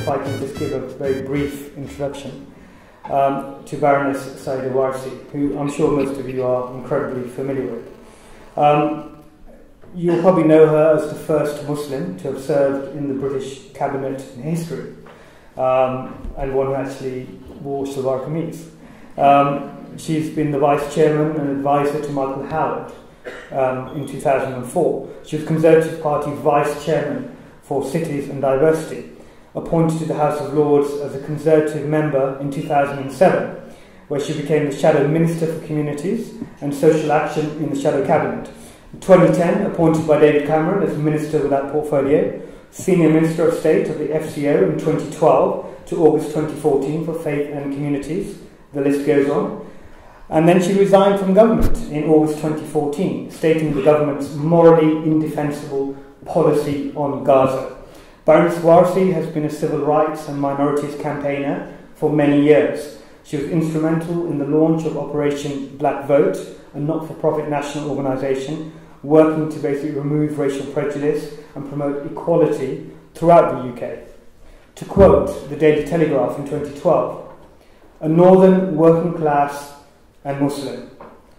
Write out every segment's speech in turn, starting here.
if I can just give a very brief introduction to Baroness Warsi, who I'm sure most of you are incredibly familiar with. You'll probably know her as the first Muslim to have served in the British cabinet in history, and one who actually wore shalwar kameez. She's been the vice chairman and advisor to Michael Howard in 2004. She was Conservative Party vice chairman for Cities and Diversity, appointed to the House of Lords as a Conservative member in 2007, where she became the Shadow Minister for Communities and Social Action in the Shadow Cabinet. In 2010, appointed by David Cameron as Minister with that portfolio, Senior Minister of State of the FCO in 2012 to August 2014 for Faith and Communities. The list goes on. And then she resigned from government in August 2014, stating the government's morally indefensible policy on Gaza. Baroness Warsi has been a civil rights and minorities campaigner for many years. She was instrumental in the launch of Operation Black Vote, a not-for-profit national organisation working to basically remove racial prejudice and promote equality throughout the UK. To quote the Daily Telegraph in 2012, "A northern working class and Muslim,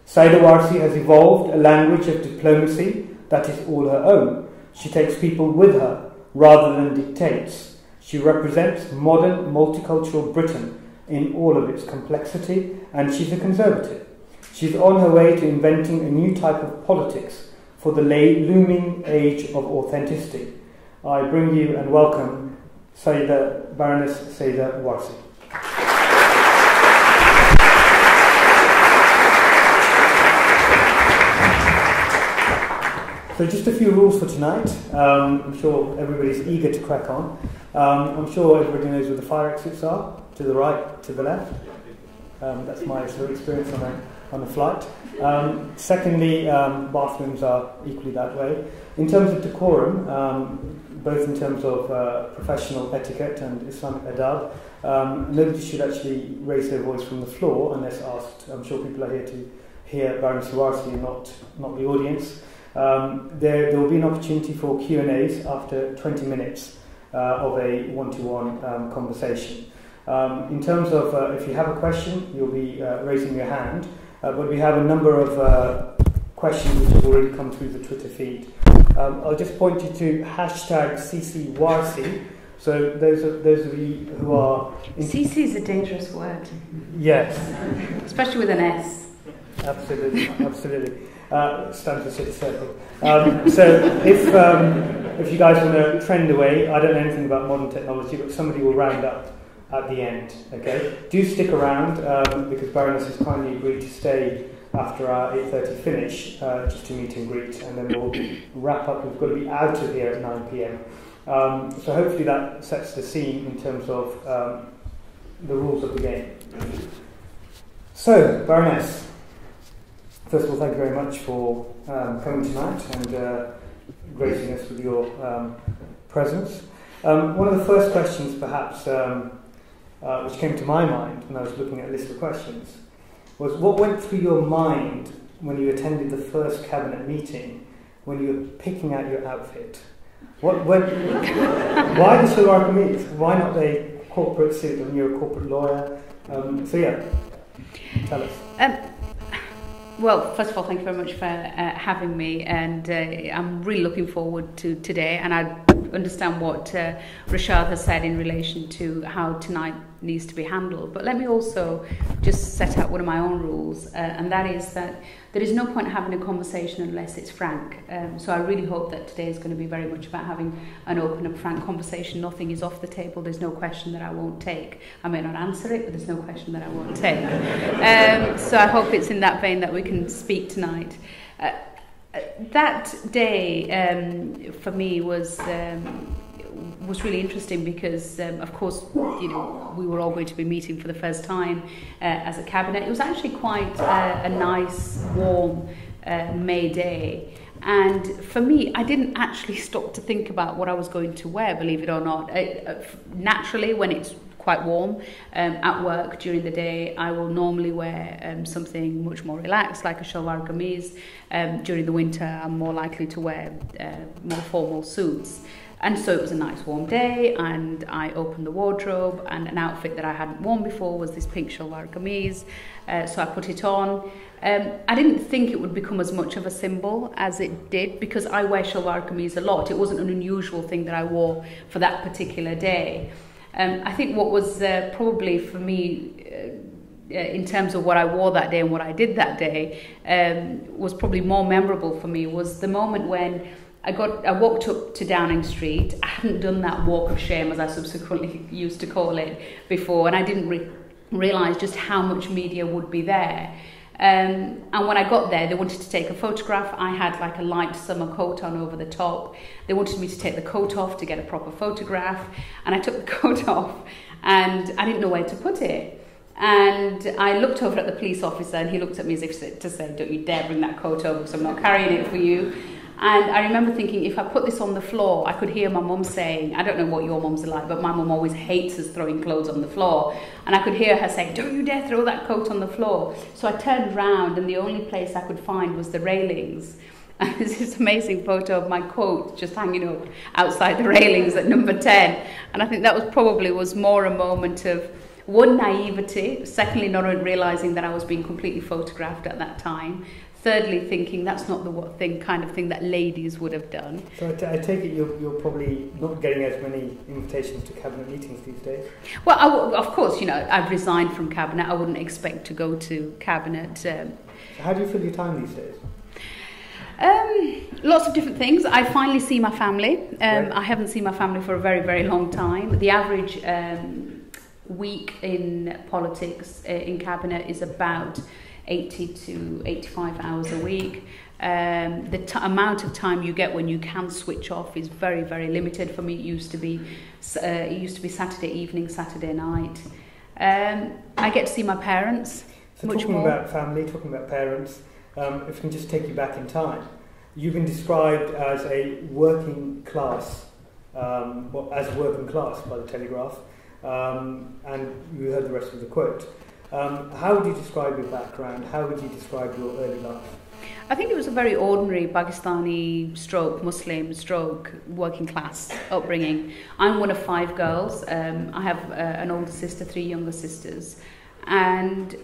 Saida Warsi has evolved a language of diplomacy that is all her own. She takes people with her rather than dictates. She represents modern multicultural Britain in all of its complexity, and she's a conservative. She's on her way to inventing a new type of politics for the looming age of authenticity. I bring you and welcome Baroness Saida Warsi." So just a few rules for tonight. I'm sure everybody's eager to crack on. I'm sure everybody knows where the fire exits are, to the right, to the left. That's my sort of experience on a flight. Secondly, bathrooms are equally that way. In terms of decorum, both in terms of professional etiquette and Islamic adab, nobody should actually raise their voice from the floor unless asked. I'm sure people are here to hear Baroness Warsi and not the audience. There will be an opportunity for Q&As after 20 minutes of a one-to-one conversation. In terms of if you have a question, you'll be raising your hand, but we have a number of questions which have already come through the Twitter feed. I'll just point you to hashtag #CCWarsi. So those of you who are... CC is a dangerous word. Yes. Especially with an S. Absolutely, absolutely. Stands for City Circle. So if you guys want to trend away, I don't know anything about modern technology, but somebody will round up at the end. Okay, do stick around because Baroness has kindly agreed to stay after our 8:30 finish just to meet and greet, and then we'll wrap up. We've got to be out of here at 9 p.m. So hopefully that sets the scene in terms of the rules of the game. So, Baroness. First of all, thank you very much for coming tonight and gracing us with your presence. One of the first questions, perhaps, which came to my mind when I was looking at a list of questions, was what went through your mind when you attended the first cabinet meeting, when you were picking out your outfit? Why the shalwar kameez? Why not a corporate suit? I mean, you're a corporate lawyer. So yeah, tell us. Well, first of all, thank you very much for having me, and I'm really looking forward to today, and I understand what Rashad has said in relation to how tonight needs to be handled. But let me also just set out one of my own rules, and that is that there is no point having a conversation unless it's frank. So I really hope that today is going to be very much about having an open and frank conversation. Nothing is off the table. There's no question that I won't take. I may not answer it, but there's no question that I won't take. So I hope it's in that vein that we can speak tonight. That day for me was really interesting because, of course, we were all going to be meeting for the first time as a cabinet. It was actually quite a nice, warm May day. And for me, I didn't actually stop to think about what I was going to wear, believe it or not. Naturally, when it's quite warm at work during the day, I will normally wear something much more relaxed, like a shalwar kameez. During the winter, I'm more likely to wear more formal suits. And so it was a nice warm day, and I opened the wardrobe, and an outfit that I hadn't worn before was this pink shalwar kameez. So I put it on. I didn't think it would become as much of a symbol as it did, because I wear shalwar kameez a lot. It wasn't an unusual thing that I wore for that particular day. I think what was probably for me, in terms of what I wore that day and what I did that day, was probably more memorable for me, was the moment when I walked up to Downing Street. I hadn't done that walk of shame, as I subsequently used to call it, before, and I didn't realise just how much media would be there. And when I got there, they wanted to take a photograph. I had like a light summer coat on over the top. They wanted me to take the coat off to get a proper photograph, and I took the coat off, and I didn't know where to put it. And I looked over at the police officer, and he looked at me as if to say, "Don't you dare bring that coat over, because I'm not carrying it for you." And I remember thinking, if I put this on the floor, I could hear my mum saying, I don't know what your mums are like, but my mum always hates us throwing clothes on the floor. And I could hear her saying, "Don't you dare throw that coat on the floor." So I turned round, and the only place I could find was the railings. And there's this amazing photo of my coat just hanging up outside the railings at number 10. And I think that was more a moment of, one, naivety, secondly, not realising that I was being completely photographed at that time, thirdly, thinking that's not the kind of thing that ladies would have done. So I take it you're probably not getting as many invitations to cabinet meetings these days? Well, of course, I've resigned from cabinet. I wouldn't expect to go to cabinet. So how do you fill your time these days? Lots of different things. I finally see my family. Right. I haven't seen my family for a very, very long time. The average week in politics in cabinet is about 80 to 85 hours a week. The amount of time you get when you can switch off is very, very limited. For me, it used to be Saturday evening, Saturday night. I get to see my parents. So talking about family, talking about parents, if we can just take you back in time, you've been described as a working class, by the Telegraph, and you heard the rest of the quote. How would you describe your background? How would you describe your early life? I think it was a very ordinary Pakistani stroke Muslim stroke working class upbringing. I'm one of 5 girls. I have an older sister, 3 younger sisters. And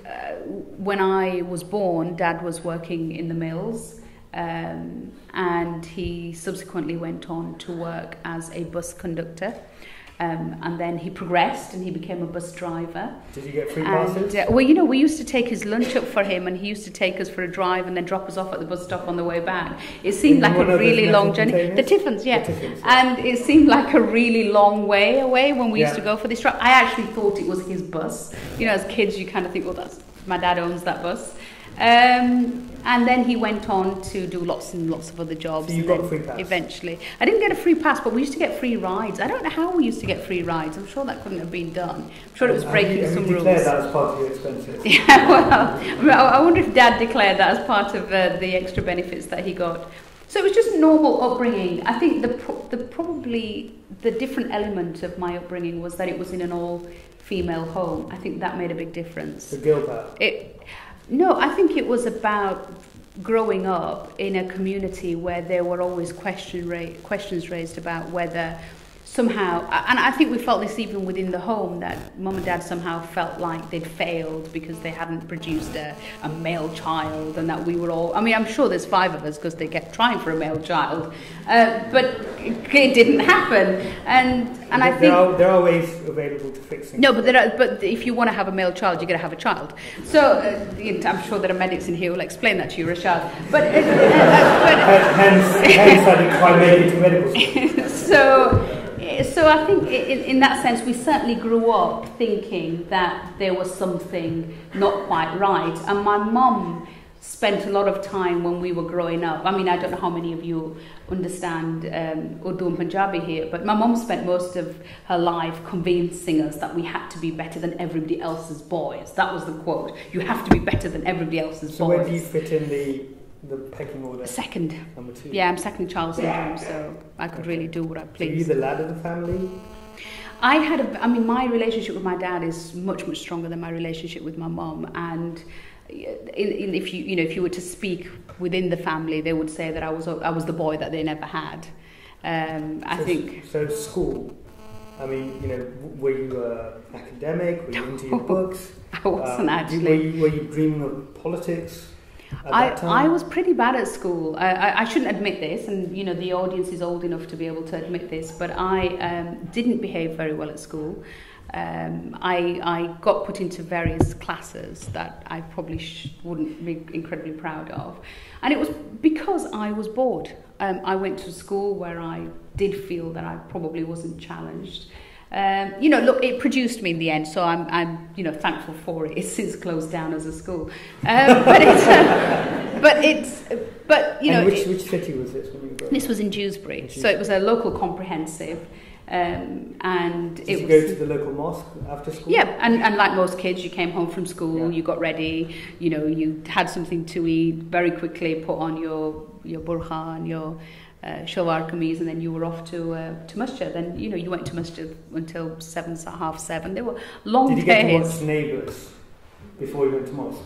when I was born, Dad was working in the mills, and he subsequently went on to work as a bus conductor. And then he progressed and he became a bus driver. Did you get free passes? We used to take his lunch up for him, and he used to take us for a drive and then drop us off at the bus stop on the way back. It seemed like a really long journey. The Tiffins, yeah. And it seemed like a really long way away when we used to go for this drive. I actually thought it was his bus. As kids, you kind of think, well, that's my dad owns that bus. And then he went on to do lots and lots of other jobs. So you got a free pass? Eventually. I didn't get a free pass, but we used to get free rides. I don't know how we used to get free rides. I'm sure that couldn't have been done. I'm sure it was breaking some rules. Have you declared that as part of your expenses? Yeah, well, I wonder if Dad declared that as part of the extra benefits that he got. So it was just normal upbringing. I think probably the different element of my upbringing was that it was in an all-female home. I think that made a big difference. The girl power? No, I think it was about growing up in a community where there were always questions raised about whether somehow, and I think we felt this even within the home, that Mum and Dad somehow felt like they'd failed because they hadn't produced a male child, and that we were all, I'm sure there's 5 of us because they kept trying for a male child, but it didn't happen, and I think there are ways available to fix things. No, but if you want to have a male child, you're going to have a child. So I'm sure there are medics in here who will explain that to you, Rashad. But hence I didn't quite make it to medical school. So I think in that sense, we certainly grew up thinking that there was something not quite right. And my mum spent a lot of time when we were growing up. I don't know how many of you understand Urdu and Punjabi here, but my mum spent most of her life convincing us that we had to be better than everybody else's boys. That was the quote. You have to be better than everybody else's boys. So where do you fit in the pecking order? Second. Number 2. Yeah, I'm second child syndrome, so I could really do what I please. So are you the lad of the family? My relationship with my dad is much, much stronger than my relationship with my mum, and if you were to speak within the family, they would say that I was the boy that they never had. I think. So school. I mean, you know, were you academic? Were you into your books? I wasn't actually. Were you dreaming of politics at that time? I was pretty bad at school. I shouldn't admit this, and you know the audience is old enough to be able to admit this, but I didn't behave very well at school. I got put into various classes that I probably wouldn't be incredibly proud of, and it was because I was bored. I went to school where I did feel that I probably wasn't challenged. You know, look, it produced me in the end, so I'm you know, thankful for it. It's since closed down as a school, but you know. And which city was this when you were? This was in Dewsbury, so it was a local comprehensive. And Did you go to the local mosque after school? Yeah, and like most kids, you came home from school, you got ready, you know, you had something to eat very quickly, put on your burqa and your shalwar kameez, and then you were off to masjid. And you know, you went to masjid until 7, half 7. There were long days. Did you get to watch Neighbours before you went to mosque?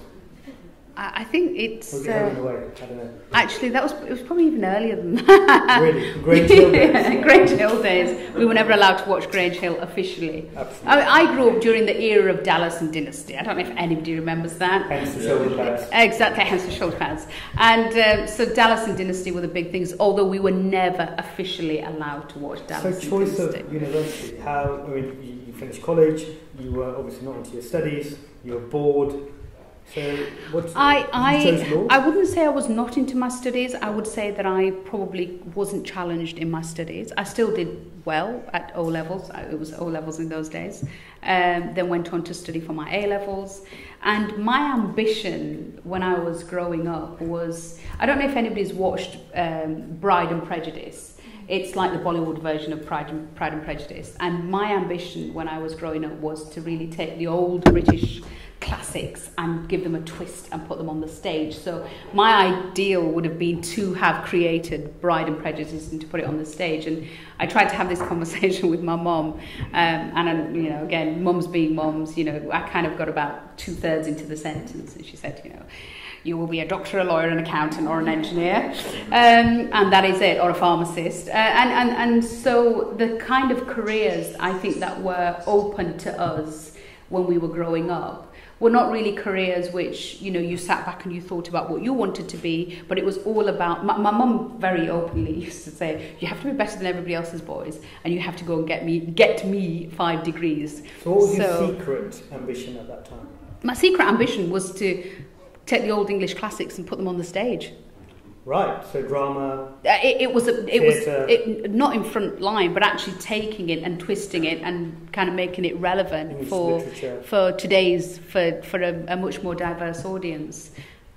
I think it's. Was it Home and Away? I don't know. Actually, it was probably even earlier than that. Really? Grange Hill days? Grange Hill days. We were never allowed to watch Grange Hill officially. Absolutely. I grew up during the era of Dallas and Dynasty. I don't know if anybody remembers that. Hence the shoulder pads. Exactly, hence the shoulder pads. And so Dallas and Dynasty were the big things, although we were never officially allowed to watch Dallas and Dynasty. So choice of university, I mean, you finished college, you were obviously not into your studies, you were bored. So what you chose law? I wouldn't say I was not into my studies. I would say that I probably wasn't challenged in my studies. I still did well at O levels. It was O levels in those days. Then went on to study for my A levels. And my ambition when I was growing up was, I don't know if anybody's watched Bride and Prejudice. It's like the Bollywood version of Pride and Prejudice. And my ambition when I was growing up was to really take the old British classics and give them a twist and put them on the stage. So my ideal would have been to have created Bride and Prejudice and to put it on the stage. And I tried to have this conversation with my mum, and you know, again, mums being mums, you know, I kind of got about 2/3 into the sentence, and she said, you know, you will be a doctor, a lawyer, an accountant, or an engineer, and that is it, or a pharmacist. And so the kind of careers I think that were open to us when we were growing up were not really careers which, you know, you sat back and you thought about what you wanted to be, but it was all about, my mum very openly used to say, you have to be better than everybody else's boys, and you have to go and get me 5 degrees. So what was your secret ambition at that time? My secret ambition was to take the old English classics and put them on the stage. Right, so drama. It was not in front line, but actually taking it and twisting it and kind of making it relevant for today's for a much more diverse audience.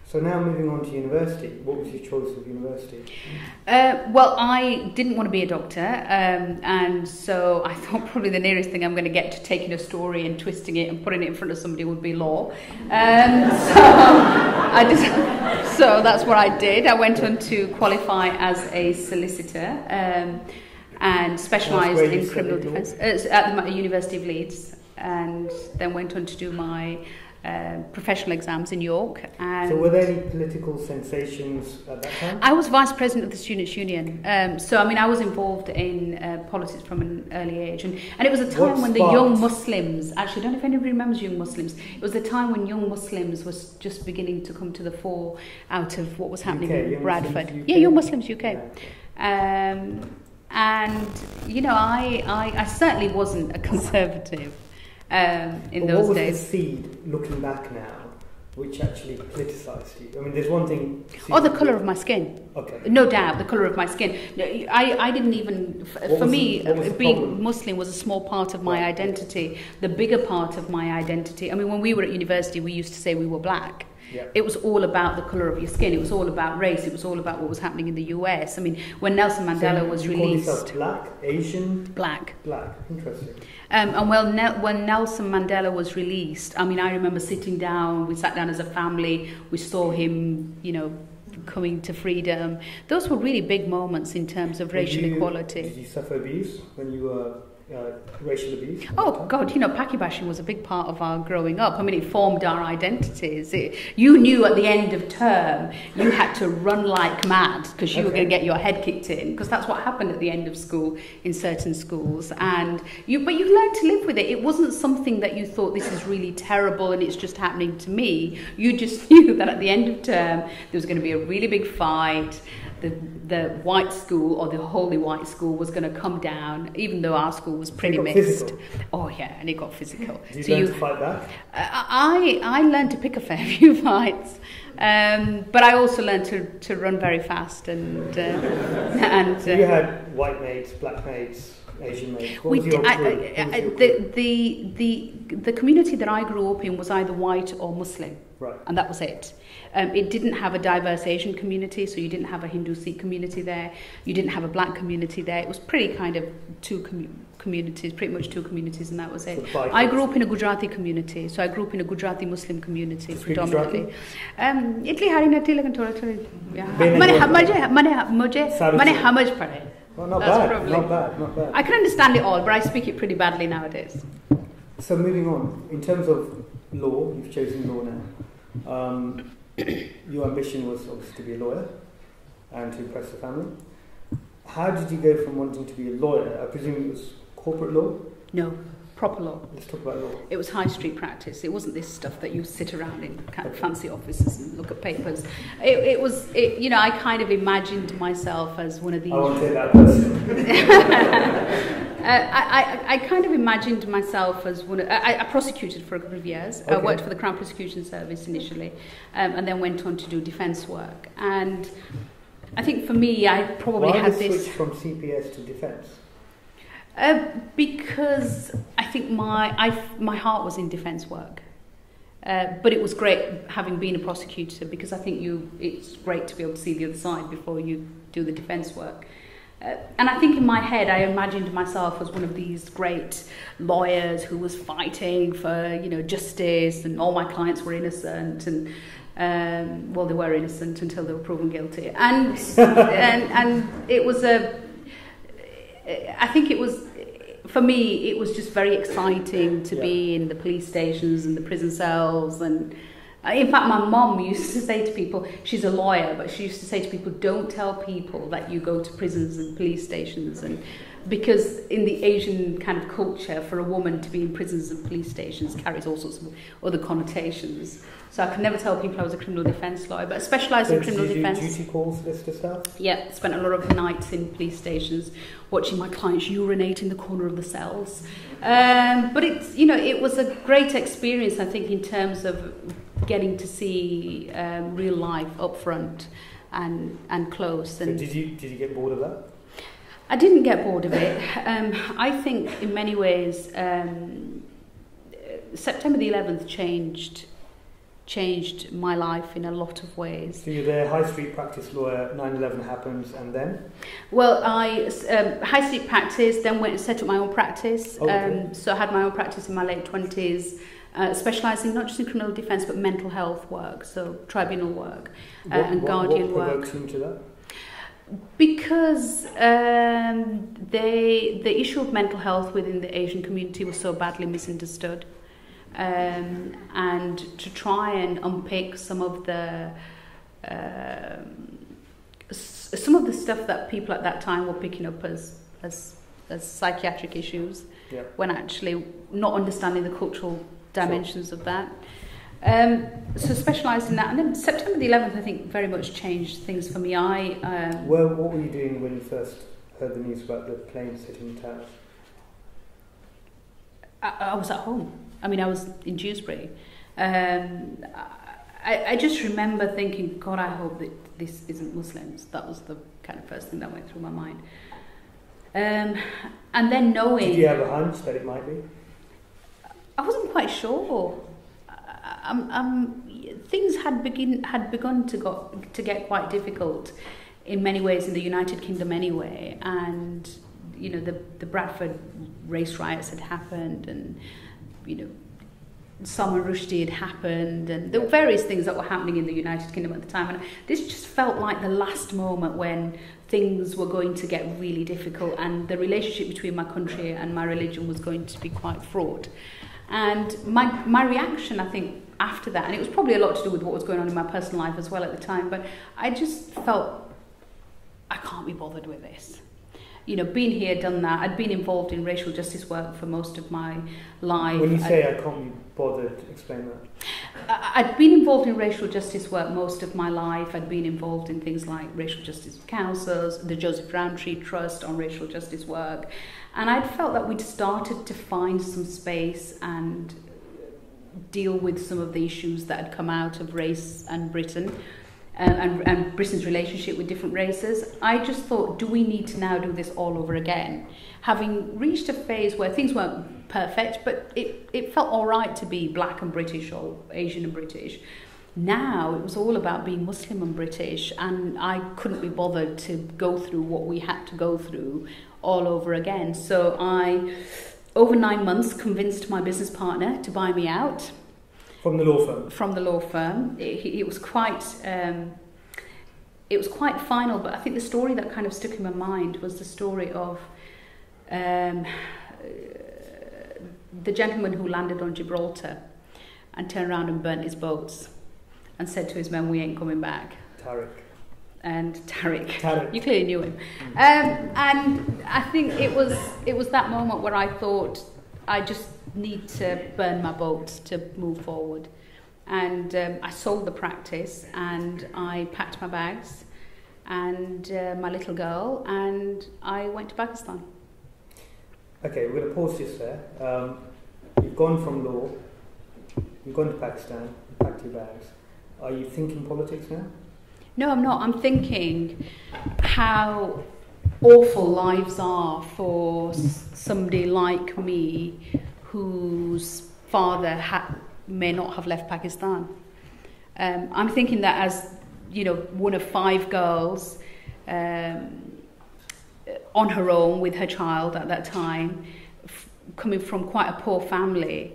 So now moving on to university, what was your choice of university? Well, I didn't want to be a doctor, and so I thought probably the nearest thing I'm going to get to taking a story and twisting it and putting it in front of somebody would be law. So that's what I did. I went on to qualify as a solicitor and specialised in criminal defence at the University of Leeds, and then went on to do my professional exams in York. And so were there any political sensations at that time? I was vice president of the Students' Union. So, I mean, I was involved in politics from an early age. And it was a time when the young Muslims, actually, I don't know if anybody remembers young Muslims, it was the time when young Muslims was just beginning to come to the fore out of what was happening in Bradford. Young Muslims UK. Yeah. And, you know, I certainly wasn't a conservative. In those days. What was the seed, looking back now, which actually politicised you? I mean, there's one thing... Oh, the colour of my skin. Okay. No doubt, the colour of my skin. I didn't even... For me, being Muslim was a small part of my identity. The bigger part of my identity... I mean, when we were at university, we used to say we were black. Yeah. It was all about the colour of your skin. It was all about race. It was all about what was happening in the US. I mean, when Nelson Mandela was released... You call yourself black, Asian? Black. Black, interesting. And when Nelson Mandela was released, I mean, I remember sitting down, we sat down as a family, we saw him, you know, coming to freedom. Those were really big moments in terms of racial equality. Did you suffer abuse when you were racial abuse? Oh God, Paki bashing was a big part of our growing up. I mean, it formed our identities. You knew at the end of term you had to run like mad because you were going to get your head kicked in, because that's what happened at the end of school in certain schools. But you learned to live with it. It wasn't something that you thought, this is really terrible and it's just happening to me. You just knew that at the end of term there was going to be a really big fight. The white school, or the holy white school, was going to come down, even though our school was pretty mixed. Physical. Oh yeah, and it got physical. Did you learn to fight back? I learned to pick a fair few fights, but I also learned to run very fast and So you had white mates, black mates, Asian mates. What was your crew? The community that I grew up in was either white or Muslim, right, and that was it. It didn't have a diverse Asian community, so you didn't have a Hindu Sikh community there. You didn't have a black community there. It was pretty kind of two communities, pretty much two communities, and that was it. So I grew up in a Gujarati community, so I grew up in a Gujarati Muslim community predominantly. Itli hari nati lekin thoda thoda. Mane hamaj pade. Well, not bad. I can understand it all, but I speak it pretty badly nowadays. So moving on, in terms of law, you've chosen law now. Your ambition was obviously to be a lawyer and to impress the family. How did you go from wanting to be a lawyer? I presume it was corporate law? No, proper law. Let's talk about law. It was high street practice. It wasn't this stuff that you sit around in kind of fancy offices and look at papers. It was, I kind of imagined myself as one of these. I won't say that person. I kind of imagined myself as one of... I prosecuted for a couple of years. Okay. I worked for the Crown Prosecution Service initially, and then went on to do defence work. And I think for me, I probably had this... Why the switch from CPS to defence? Because I think my heart was in defence work. But it was great having been a prosecutor, because I think it's great to be able to see the other side before you do the defence work. And I think in my head I imagined myself as one of these great lawyers who was fighting for justice, and all my clients were innocent, and they were innocent until they were proven guilty. And it was I think it was, for me, it was just very exciting to be in the police stations and the prison cells. And in fact, my mum used to say to people, she's a lawyer, but she used to say to people, don't tell people that you go to prisons and police stations. And because in the Asian kind of culture, for a woman to be in prisons and police stations carries all sorts of other connotations. So I could never tell people I was a criminal defence lawyer, but I specialised in criminal defence. Duty calls, this stuff? Yeah, spent a lot of nights in police stations watching my clients urinate in the corner of the cells. But it's, it was a great experience, I think, in terms of getting to see real life up front and close. And so did you get bored of that? I didn't get bored of it. I think in many ways September the 11th changed my life in a lot of ways. So you're there, high street practice lawyer, 9/11 happens, and then? Well, I high street practice, then went and set up my own practice. Okay. So I had my own practice in my late 20s, specialising not just in criminal defence but mental health work, so tribunal work and guardian work. What provoked you into that? Because the issue of mental health within the Asian community was so badly misunderstood. And to try and unpick some of the stuff that people at that time were picking up as psychiatric issues, when actually not understanding the cultural dimensions of that. So specialised in that, and then September the 11th, I think, very much changed things for me. Well, what were you doing when you first heard the news about the planes hitting the towers? I was at home. I mean, I was in Dewsbury. I just remember thinking, God, I hope that this isn't Muslims. That was the kind of first thing that went through my mind. And then knowing... Did you have a hunch that it might be? I wasn't quite sure. Things had begun to get quite difficult in many ways in the United Kingdom anyway, and the Bradford race riots had happened, and Salman Rushdie had happened, and there were various things that were happening in the United Kingdom at the time, and this just felt like the last moment when things were going to get really difficult, and the relationship between my country and my religion was going to be quite fraught. And my reaction, I think, after that, and it was probably a lot to do with what was going on in my personal life as well at the time, but I just felt, I can't be bothered with this. You know, been here, done that. I'd been involved in racial justice work for most of my life. When you say I can't be bothered, explain that. I'd been involved in racial justice work most of my life. I'd been involved in things like racial justice councils, the Joseph Rowntree Trust on racial justice work. And I'd felt that we'd started to find some space and deal with some of the issues that had come out of race and Britain. And Britain's relationship with different races. I just thought, do we need to now do this all over again? Having reached a phase where things weren't perfect, but it felt all right to be black and British or Asian and British. Now it was all about being Muslim and British, and I couldn't be bothered to go through what we had to go through all over again. So I, over 9 months, convinced my business partner to buy me out. From the law firm? From the law firm. It was quite final, but I think the story that kind of stuck in my mind was the story of the gentleman who landed on Gibraltar and turned around and burnt his boats and said to his men, "We ain't coming back." Tariq. You clearly knew him. And I think it was that moment where I thought, I just need to burn my boats to move forward. And I sold the practice, and I packed my bags and my little girl, and I went to Pakistan. Okay, we're going to pause just there. You've gone from law, you've gone to Pakistan, you packed your bags. Are you thinking politics now? No, I'm not. I'm thinking how awful lives are for somebody like me whose father may not have left Pakistan. I'm thinking that as, you know, one of 5 girls on her own with her child at that time, coming from quite a poor family,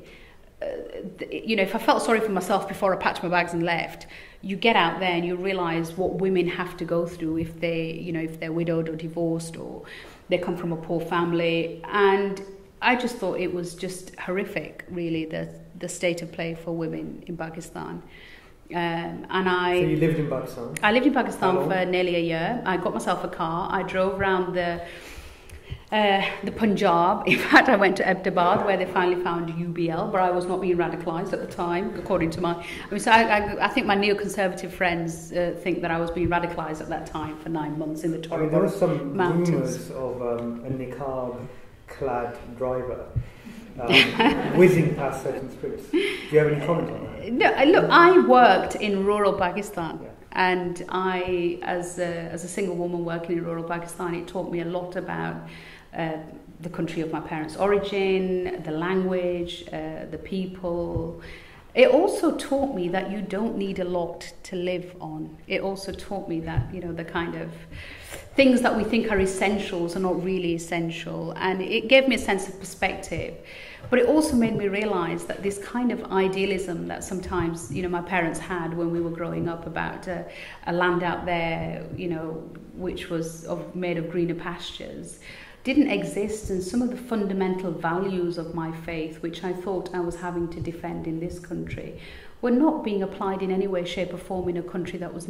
you know, if I felt sorry for myself before I packed my bags and left, you get out there and you realise what women have to go through if they're widowed or divorced or they come from a poor family. And I just thought it was just horrific, really, the state of play for women in Pakistan. So you lived in Pakistan? I lived in Pakistan for nearly a year. I got myself a car. I drove around the Punjab. In fact, I went to Ahmedabad, where they finally found UBL, but I was not being radicalised at the time, according to I think my neoconservative friends think that I was being radicalised at that time for 9 months in the Torah there were some mountains. rumours of a niqab-clad driver whizzing past certain streets. Do you have any comment on that? No, look, I worked in rural Pakistan. Yeah. And I, as a single woman working in rural Pakistan, it taught me a lot about the country of my parents' origin, the language, the people. It also taught me that you don't need a lot to live on. It also taught me that, you know, the kind of things that we think are essentials are not really essential. And it gave me a sense of perspective. But it also made me realise that this kind of idealism that sometimes, you know, my parents had when we were growing up about a land out there, you know, which was made of greener pastures, didn't exist. And some of the fundamental values of my faith, which I thought I was having to defend in this country, were not being applied in any way, shape or form in a country that was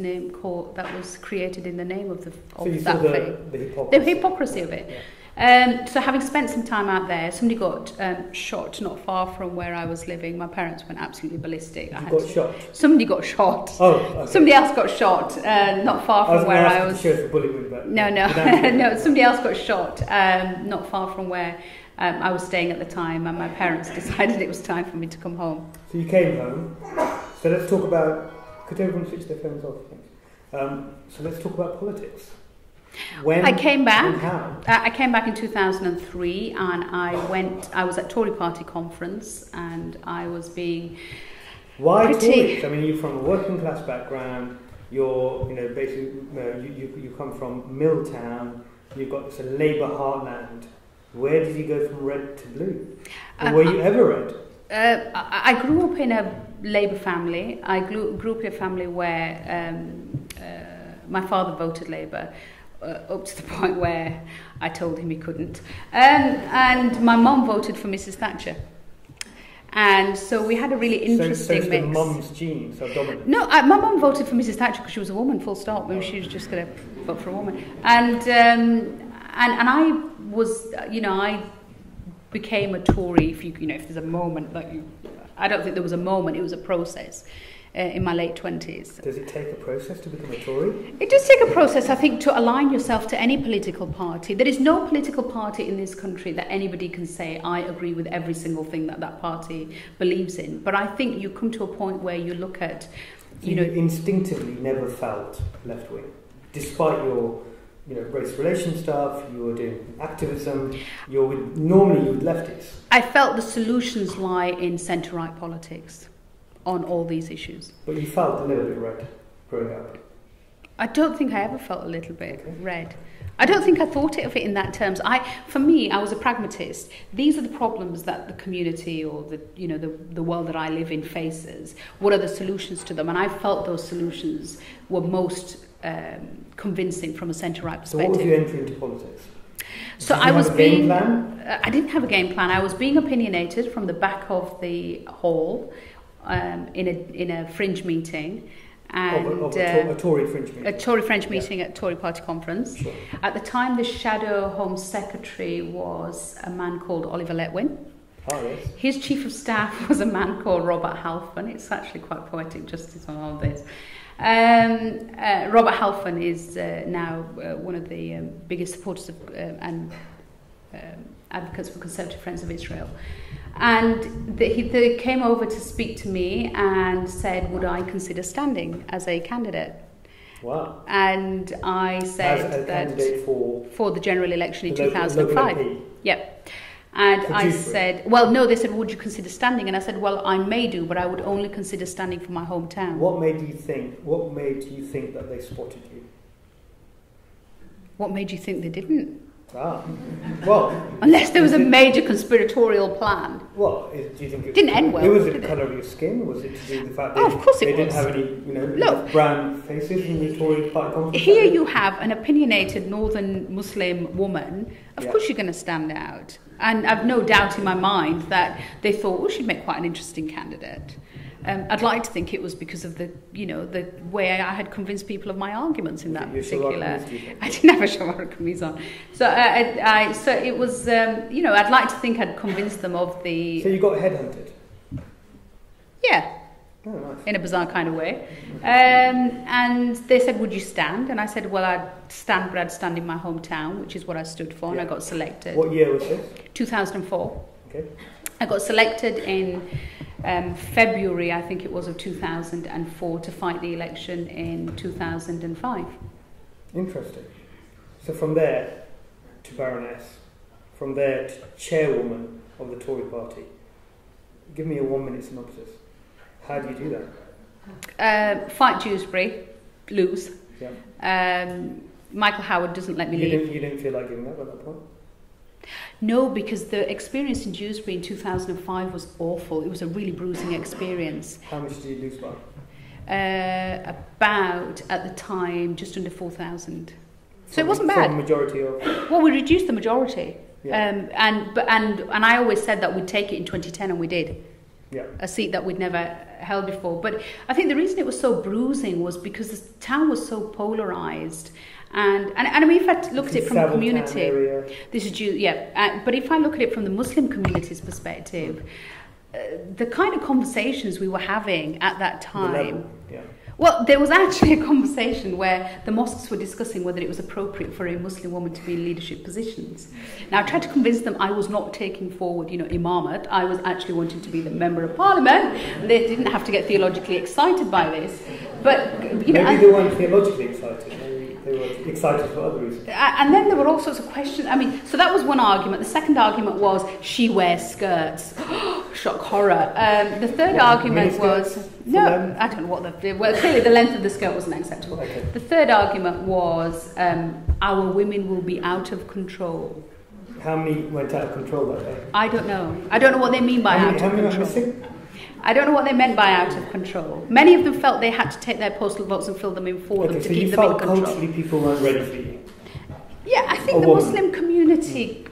created in the name of that faith. The hypocrisy of it. Yeah. So having spent some time out there, somebody got shot not far from where I was living. My parents went absolutely ballistic. Somebody got shot. Oh, okay. Somebody else got shot not far from where I was. No. Somebody else got shot not far from where I was staying at the time, and my parents decided it was time for me to come home. So you came home. So let's talk about. Could everyone switch their phones off? So let's talk about politics. When I came back, and how? I came back in 2003, and I was at Tory Party conference, and I was being Why Tories? I mean, you're from a working class background. You're, you know, basically, you come from Milltown. You've got this Labour heartland. Where did you go from red to blue? Or were you ever red? I grew up in a Labour family. I grew up in a family where my father voted Labour. up to the point where I told him he couldn't. And my mum voted for Mrs. Thatcher. And so we had a really interesting so mix. the mum's genes are dominant? No, my mum voted for Mrs. Thatcher because she was a woman, full stop. I mean, she was just going to vote for a woman. And I was, I became a Tory, if there's a moment, I don't think there was a moment, it was a process. In my late 20s. Does it take a process to become a Tory? It does take a process, I think, to align yourself to any political party. There is no political party in this country that anybody can say, I agree with every single thing that party believes in. But I think you come to a point where you look at, you instinctively never felt left-wing, despite your race relations stuff, you were doing activism, normally with leftists. I felt the solutions lie in centre-right politics on all these issues. But you felt a little bit red growing up? I don't think I ever felt a little bit red. I don't think I thought of it in that terms. For me, I was a pragmatist. These are the problems that the community or the world that I live in faces. What are the solutions to them? And I felt those solutions were most convincing from a centre-right perspective. So what was your entry into politics? So I was being. I didn't have a game plan. I was being opinionated from the back of the hall. In a fringe meeting, and a Tory fringe meeting. A Tory fringe meeting at Tory Party conference. Sure. At the time, the Shadow Home Secretary was a man called Oliver Letwin. Oh, yes. His Chief of Staff was a man called Robert Halfon. It's actually quite poetic justice on all this. Robert Halfon is now one of the biggest supporters of and advocates for Conservative Friends of Israel. And they came over to speak to me and said, would I consider standing as a candidate? Wow. And I said candidate for the general election in 2005. Yep. And for I said, well, no, they said, would you consider standing? And I said, well, I may do, but I would only consider standing for my hometown. What made you think that they spotted you? What made you think they didn't? Well, unless there was a major conspiratorial plan. Well, do you think it didn't end well? Was it the colour of your skin? Was it to do with the fact that of course they didn't have any, brown faces in the Tory party conference? Here you have an opinionated northern Muslim woman. Of course, you're going to stand out, and I've no doubt in my mind that they thought, well, she'd make quite an interesting candidate. I'd like to think it was because of the way I had convinced people of my arguments in that particular. I didn't have a shalwar kameez on, so so it was. I'd like to think I'd convinced them of the. So you got headhunted. Yeah. Oh, nice. In a bizarre kind of way, and they said, "Would you stand?" And I said, "Well, I'd stand, but I'd stand in my hometown, which is what I stood for." And I got selected. What year was this? 2004. Okay. I got selected in February, I think it was, of 2004 to fight the election in 2005. Interesting. So from there to Baroness, from there to chairwoman of the Tory party. Give me a 1-minute synopsis. How do you do that? Fight Dewsbury, lose. Yeah. Michael Howard doesn't let me leave. You didn't feel like giving up at that point? No, because the experience in Dewsbury in 2005 was awful. It was a really bruising experience. How much did you lose by? About, at the time, just under 4,000. So it wasn't bad. From the majority of... Well, we reduced the majority. Yeah. And I always said that we'd take it in 2010, and we did. Yeah. A seat that we'd never held before. But I think the reason it was so bruising was because the town was so polarised. And I mean, if I look at it from the community, this is but if I look at it from the Muslim community's perspective, the kind of conversations we were having at that time. Well, there was actually a conversation where the mosques were discussing whether it was appropriate for a Muslim woman to be in leadership positions. Now, I tried to convince them I was not taking forward, imamate. I was actually wanting to be the member of parliament. They didn't have to get theologically excited by this. But, maybe they weren't theologically excited. They were excited for other reasons. And then there were all sorts of questions. I mean, so that was one argument. The second argument was she wears skirts. Shock horror. The third argument was... No, I don't know what the... Well, clearly the length of the skirt wasn't acceptable. Okay. The third argument was our women will be out of control. How many went out of control that day? I don't know. I don't know what they mean by out of control. How many were missing? I don't know what they meant by out of control. Many of them felt they had to take their postal votes and fill them in for them to keep them in control. So you felt culturally people weren't ready for you? Yeah, I think the Muslim community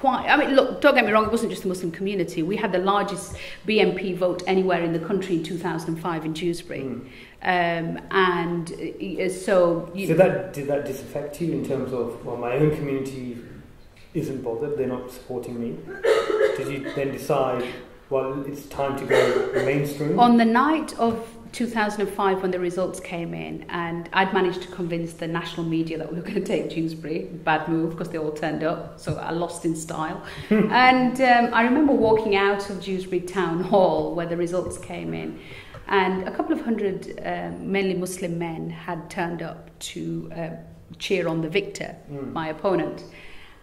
I mean, look, don't get me wrong, it wasn't just the Muslim community. We had the largest BNP vote anywhere in the country in 2005 in Dewsbury. And so... did that disaffect you in terms of, well, my own community isn't bothered, they're not supporting me? Did you then decide, well, it's time to go mainstream? On the night of 2005 when the results came in, and I'd managed to convince the national media that we were going to take Dewsbury, bad move because they all turned up, so I lost in style. And I remember walking out of Dewsbury Town Hall where the results came in, and a couple of hundred mainly Muslim men had turned up to cheer on the victor, my opponent.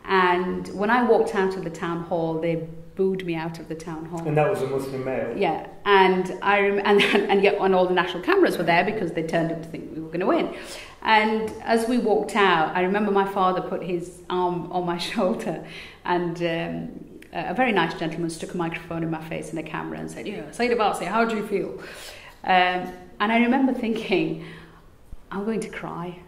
And when I walked out of the town hall, they booed me out of the town hall. And that was a Muslim male? Yeah, and yet all the national cameras were there because they turned up to think we were going to win. And as we walked out, I remember my father put his arm on my shoulder, and a very nice gentleman stuck a microphone in my face and a camera and said, "Yeah, Saida Warsi, how do you feel?" And I remember thinking, I'm going to cry.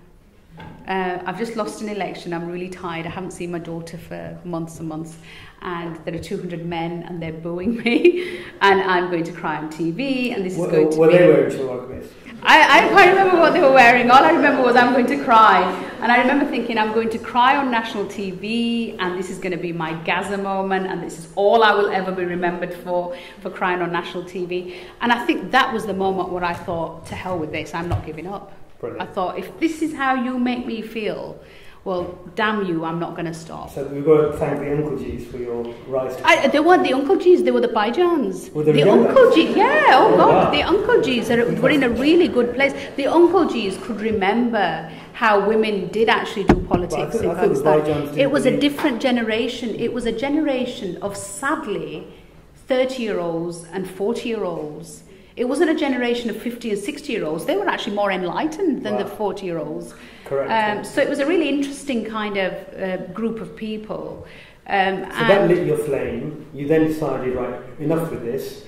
I've just lost an election. I'm really tired. I haven't seen my daughter for months and months. And there are 200 men and they're booing me. And I'm going to cry on TV. And this is going to be... Were they wearing shalwar? I can't remember what they were wearing. All I remember was I'm going to cry. And I remember thinking I'm going to cry on national TV. And this is going to be my Gaza moment. And this is all I will ever be remembered for crying on national TV. And I think that was the moment where I thought, to hell with this. I'm not giving up. Brilliant. I thought, if this is how you make me feel, well, damn you, I'm not going to stop. So we've got to thank the Uncle G's for your rise to they weren't the Uncle G's, they were the Baijans. Were they the Uncle G's, yeah, oh God, wow. The Uncle G's were in a really good place. The Uncle G's could remember how women did actually do politics in Pakistan. It was a different generation. It was a generation of, sadly, 30-year-olds and 40-year-olds. It wasn't a generation of 50 and 60-year-olds. They were actually more enlightened than the 40-year-olds. Correct. So it was a really interesting kind of group of people. So that lit your flame. You then decided, right, enough with this.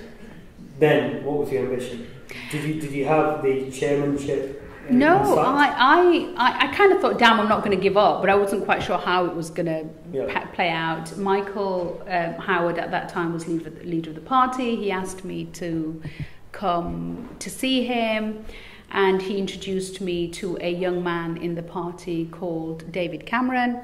Then, what was your ambition? Did you have the chairmanship? No, I kind of thought, damn, I'm not going to give up, but I wasn't quite sure how it was going to play out. Michael Howard at that time was leader of the party. He asked me to come to see him, and he introduced me to a young man in the party called David Cameron.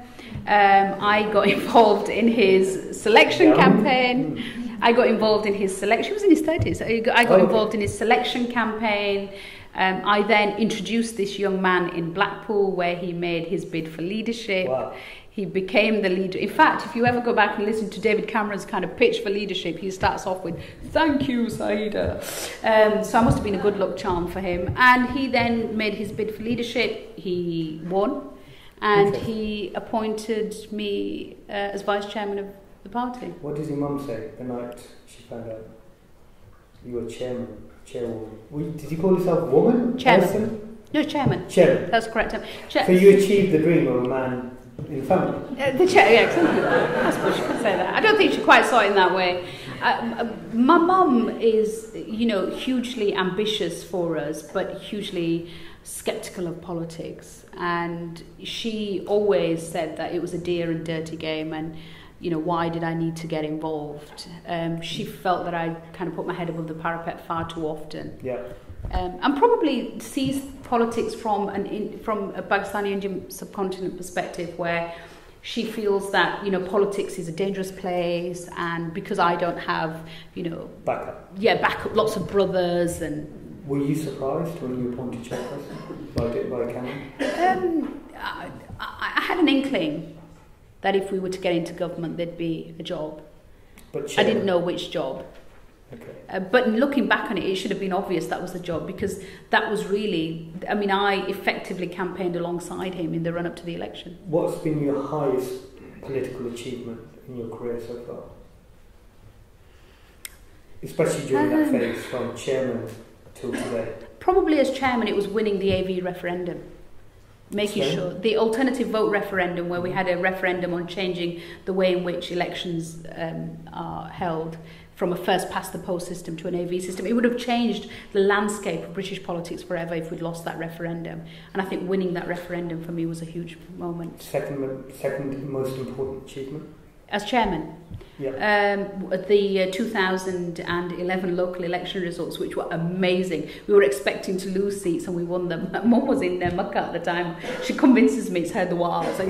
I got involved in his selection campaign. I got involved in his selection. He was in his 30s. I got involved in his selection campaign. I then introduced this young man in Blackpool, where he made his bid for leadership. Wow. He became the leader. In fact, if you ever go back and listen to David Cameron's kind of pitch for leadership, he starts off with, "Thank you, Saida." So I must have been a good luck charm for him. And he then made his bid for leadership. He won. And he appointed me as vice chairman of the party. What did your mum say the night she found out you were chairwoman? Did you call yourself woman? Chairman. Person? No, chairman. Chairman. That's correct. So you achieved the dream of a man in the family? The chair, yeah, exactly. I suppose you could say that. I don't think she quite saw it in that way. My mum is, hugely ambitious for us, but hugely sceptical of politics. And she always said that it was a dear and dirty game, and why did I need to get involved? She felt that I kind of put my head above the parapet far too often. Yeah. And probably sees politics from a Pakistani Indian subcontinent perspective, where she feels that politics is a dangerous place, and because I don't have backup, lots of brothers. And were you surprised when you were appointed chairperson by Cameron? I had an inkling that if we were to get into government, there'd be a job. But I didn't know which job. Okay. But looking back on it, it should have been obvious that was the job, because that was really, I effectively campaigned alongside him in the run-up to the election. What's been your highest political achievement in your career so far? Especially during that phase from chairman till today. Probably as chairman, it was winning the AV referendum. making sure the alternative vote referendum, where we had a referendum on changing the way in which elections are held from a first past the post system to an AV system. It would have changed the landscape of British politics forever if we'd lost that referendum. And I think winning that referendum for me was a huge moment. Second most important achievement? As chairman, the 2011 local election results, which were amazing. We were expecting to lose seats and we won them. Mum was in Makkah at the time. She convinces me it's her dua. So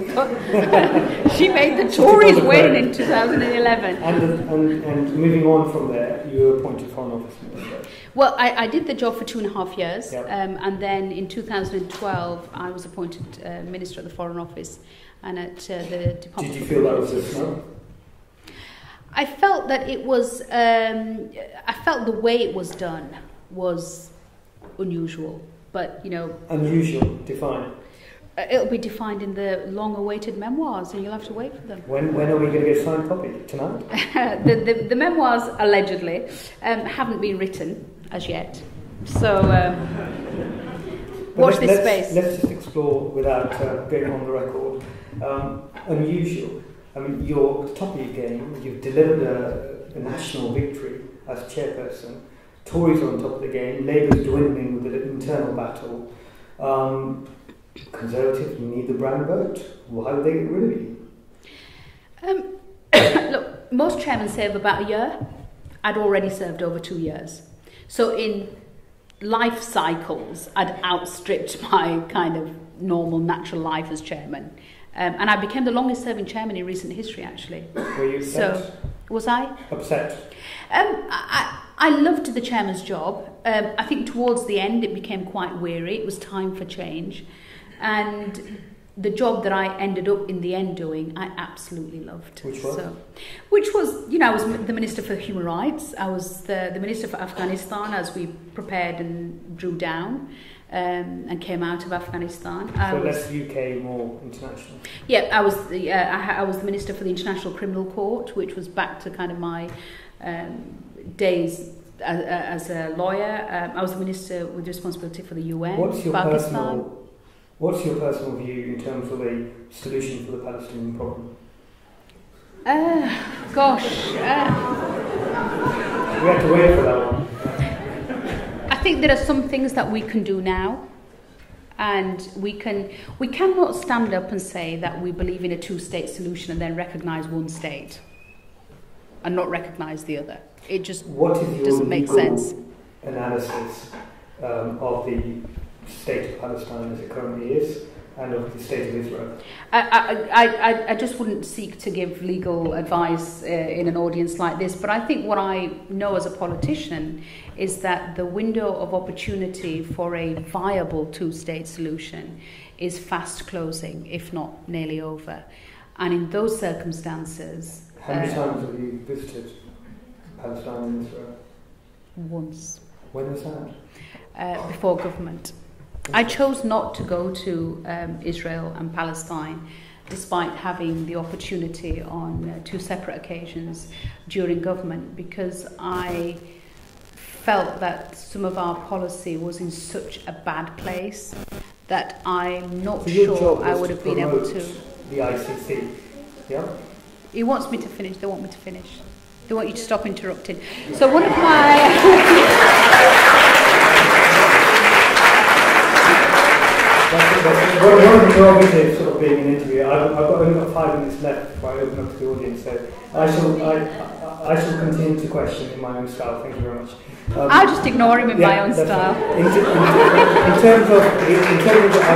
she made the Tories win in 2011. And moving on from there, you were appointed Foreign Office Minister. Well, I did the job for 2.5 years. And then in 2012, I was appointed Minister at the Foreign Office and at the Department. Did you feel that was a snub? I felt that it was. I felt the way it was done was unusual, but you know. Unusual. Define. It'll be defined in the long-awaited memoirs, and you'll have to wait for them. When are we going to get a signed copy? Tonight? the memoirs allegedly haven't been written as yet, so watch this space. Let's just explore without going on the record. Unusual. I mean, you're top of your game. You've delivered a national victory as chairperson. Tories are on top of the game. Labour's dwindling with an internal battle. Conservatives need the brown vote. Why would they get rid of you? Look, most chairmen serve about a year. I'd already served over 2 years. So in life cycles, I'd outstripped my kind of normal, natural life as chairman. And I became the longest serving chairman in recent history, actually. Were you upset? So, was I? Upset? I loved the chairman's job. I think towards the end it became quite weary. It was time for change. And the job that I ended up in the end doing, I absolutely loved. Which was? Which was, you know, I was the Minister for Human Rights. I was the Minister for Afghanistan as we prepared and drew down. And came out of Afghanistan. So less UK, more international. Yeah, I was the Minister for the International Criminal Court, which was back to kind of my days as a lawyer. I was the Minister with responsibility for the UN. What's your personal view in terms of a solution for the Palestinian problem? Gosh. We have to wait for that one. I think there are some things that we can do now, and we cannot stand up and say that we believe in a two-state solution and then recognise one state and not recognise the other. It just doesn't make sense. Analysis of the state of Palestine as it currently is, and of the state of Israel? I just wouldn't seek to give legal advice in an audience like this, but I think what I know as a politician is that the window of opportunity for a viable two-state solution is fast closing, if not nearly over. And in those circumstances... How many times have you visited Palestine and Israel? Once. When was that? Before government. I chose not to go to Israel and Palestine, despite having the opportunity on 2 separate occasions during government, because I felt that some of our policy was in such a bad place that I'm not sure I would have been able to. The ICC, yeah? He wants me to finish. They want me to finish. They want you to stop interrupting. So one of my... One of the prerogatives sort of being an interview, I've only got 5 minutes left before I open up to the audience, so I shall continue to question in my own style. Thank you very much. I'll just ignore him in my own style. In terms of the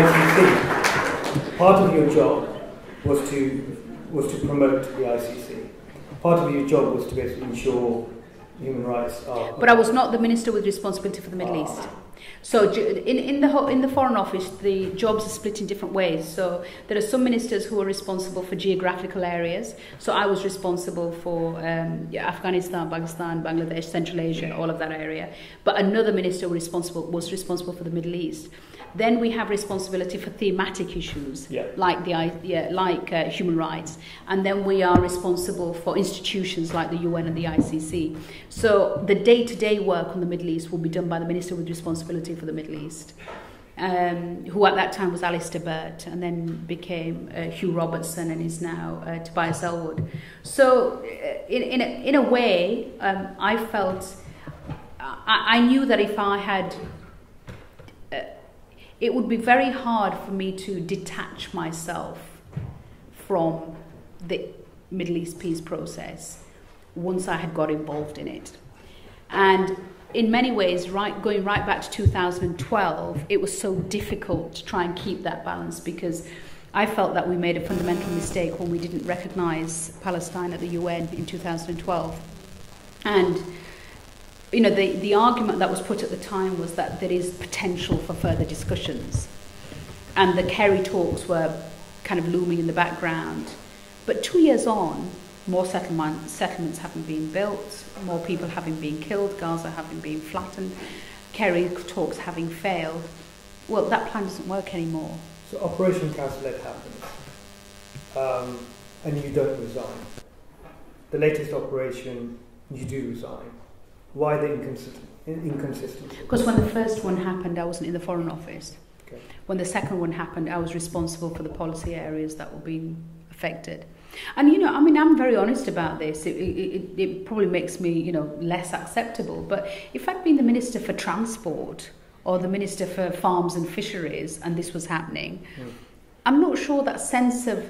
ICC, part of your job was to promote the ICC. Part of your job was to basically ensure human rights are... But I was not the minister with responsibility for the Middle East. So in the Foreign Office, the jobs are split in different ways. So there are some ministers who are responsible for geographical areas. So I was responsible for Afghanistan, Pakistan, Bangladesh, Central Asia, all of that area. But another minister was responsible for the Middle East. Then we have responsibility for thematic issues, like human rights, and then we are responsible for institutions like the UN and the ICC. So the day-to-day work on the Middle East will be done by the minister with responsibility for the Middle East. who at that time was Alistair Burt, and then became Hugh Robertson, and is now Tobias Ellwood. So, in a way, I felt I knew that if I had, it would be very hard for me to detach myself from the Middle East peace process once I had got involved in it. And in many ways, going right back to 2012, it was so difficult to try and keep that balance, because I felt that we made a fundamental mistake when we didn't recognise Palestine at the UN in 2012. And the argument that was put at the time was that there is potential for further discussions, and the Kerry talks were kind of looming in the background. But 2 years on, more settlements having been built, more people having been killed, Gaza having been flattened, Kerry talks having failed. Well, that plan doesn't work anymore. So Operation Cast Lead happens, and you don't resign. The latest operation, you do resign. Why the inconsistency? Because when the first one happened, I wasn't in the Foreign Office. Okay. When the second one happened, I was responsible for the policy areas that were being affected. And, I'm very honest about this. It probably makes me, less acceptable. But if I'd been the Minister for Transport or the Minister for Farms and Fisheries and this was happening, I'm not sure that sense of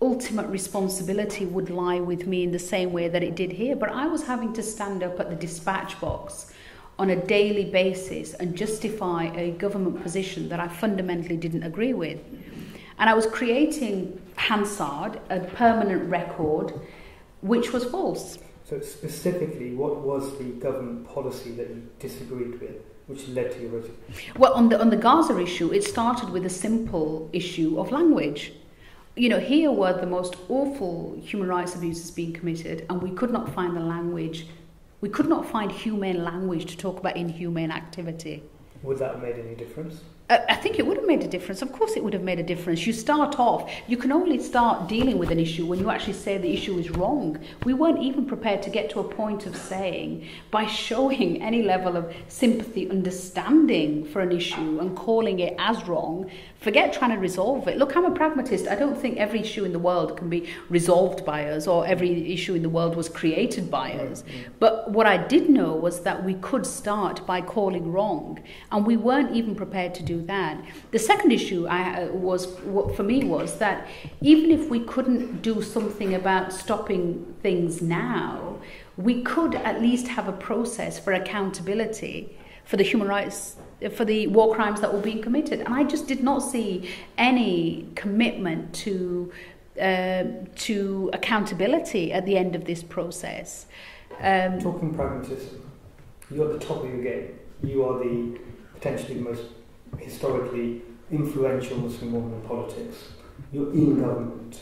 ultimate responsibility would lie with me in the same way that it did here. But I was having to stand up at the dispatch box on a daily basis and justify a government position that I fundamentally didn't agree with. And I was creating Hansard, a permanent record, which was false. So specifically, what was the government policy that you disagreed with, which led to your resignation? Well, on the Gaza issue, it started with a simple issue of language. Here were the most awful human rights abuses being committed, and we could not find the language. We could not find humane language to talk about inhumane activity. Would that have made any difference? I think it would have made a difference. Of course it would have made a difference. You can only start dealing with an issue when you actually say the issue is wrong. We weren't even prepared to get to a point of saying, by showing any level of sympathy, understanding for an issue and calling it as wrong, forget trying to resolve it. Look, I'm a pragmatist. I don't think every issue in the world can be resolved by us, or every issue in the world was created by us. But what I did know was that we could start by calling wrong, and we weren't even prepared to do that. The second issue was that even if we couldn't do something about stopping things now, we could at least have a process for accountability for the human rights, for the war crimes that were being committed. And I just did not see any commitment to accountability at the end of this process. Talking pragmatism, you're at the top of your game. You are the potentially most historically influential Muslim woman in politics. You're in government.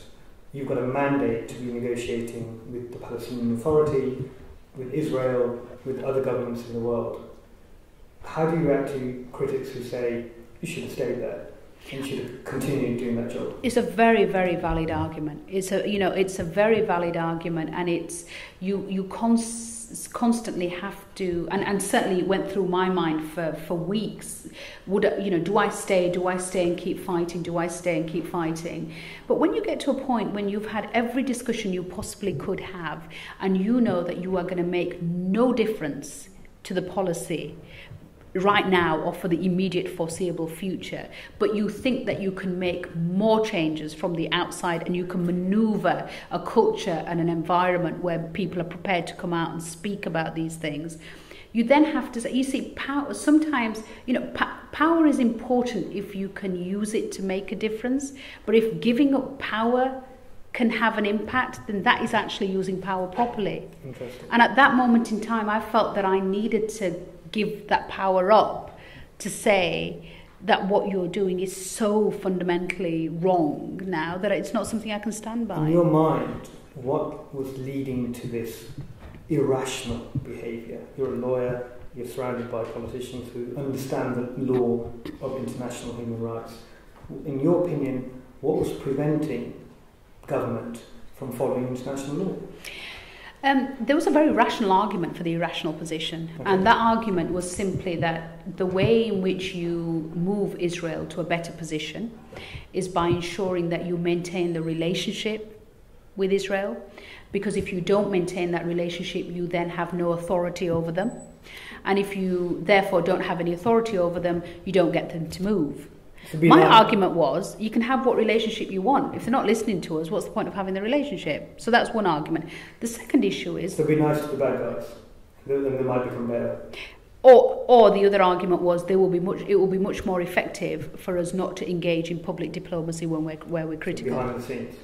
You've got a mandate to be negotiating with the Palestinian Authority, with Israel, with other governments in the world. How do you react to critics who say you should have stayed there and you should have continued doing that job? It's a very, very valid argument. It's a very valid argument, and it's you constantly have to, and certainly it went through my mind for weeks. Do I stay and keep fighting? Do I stay and keep fighting? But when you get to a point when you've had every discussion you possibly could have, and you know that you are going to make no difference to the policy right now or for the immediate foreseeable future, but you think that you can make more changes from the outside, and you can maneuver a culture and an environment where people are prepared to come out and speak about these things, you then have to say, you see, power sometimes, power is important if you can use it to make a difference, but if giving up power can have an impact, then that is actually using power properly. Interesting. And at that moment in time, I felt that I needed to give that power up to say that what you're doing is so fundamentally wrong now that it's not something I can stand by. In your mind, what was leading to this irrational behaviour? You're a lawyer, you're surrounded by politicians who understand the law of international human rights. In your opinion, what was preventing government from following international law? There was a very rational argument for the irrational position, and that argument was simply that the way in which you move Israel to a better position is by ensuring that you maintain the relationship with Israel, because if you don't maintain that relationship, you then have no authority over them, and if you therefore don't have any authority over them, you don't get them to move. My argument was, you can have what relationship you want. If they're not listening to us, what's the point of having the relationship? So that's one argument. The second issue is... So be nice to the bad guys, then they might become better. Or the other argument was, it will be much more effective for us not to engage in public diplomacy where we're critical. Behind the scenes.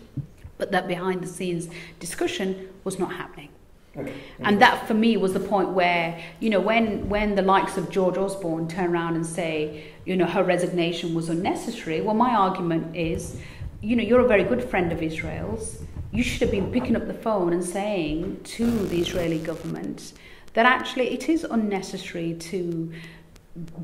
But that behind the scenes discussion was not happening. Okay. And that for me was the point where, when the likes of George Osborne turn around and say, her resignation was unnecessary, well, my argument is, you're a very good friend of Israel's. You should have been picking up the phone and saying to the Israeli government that actually it is unnecessary to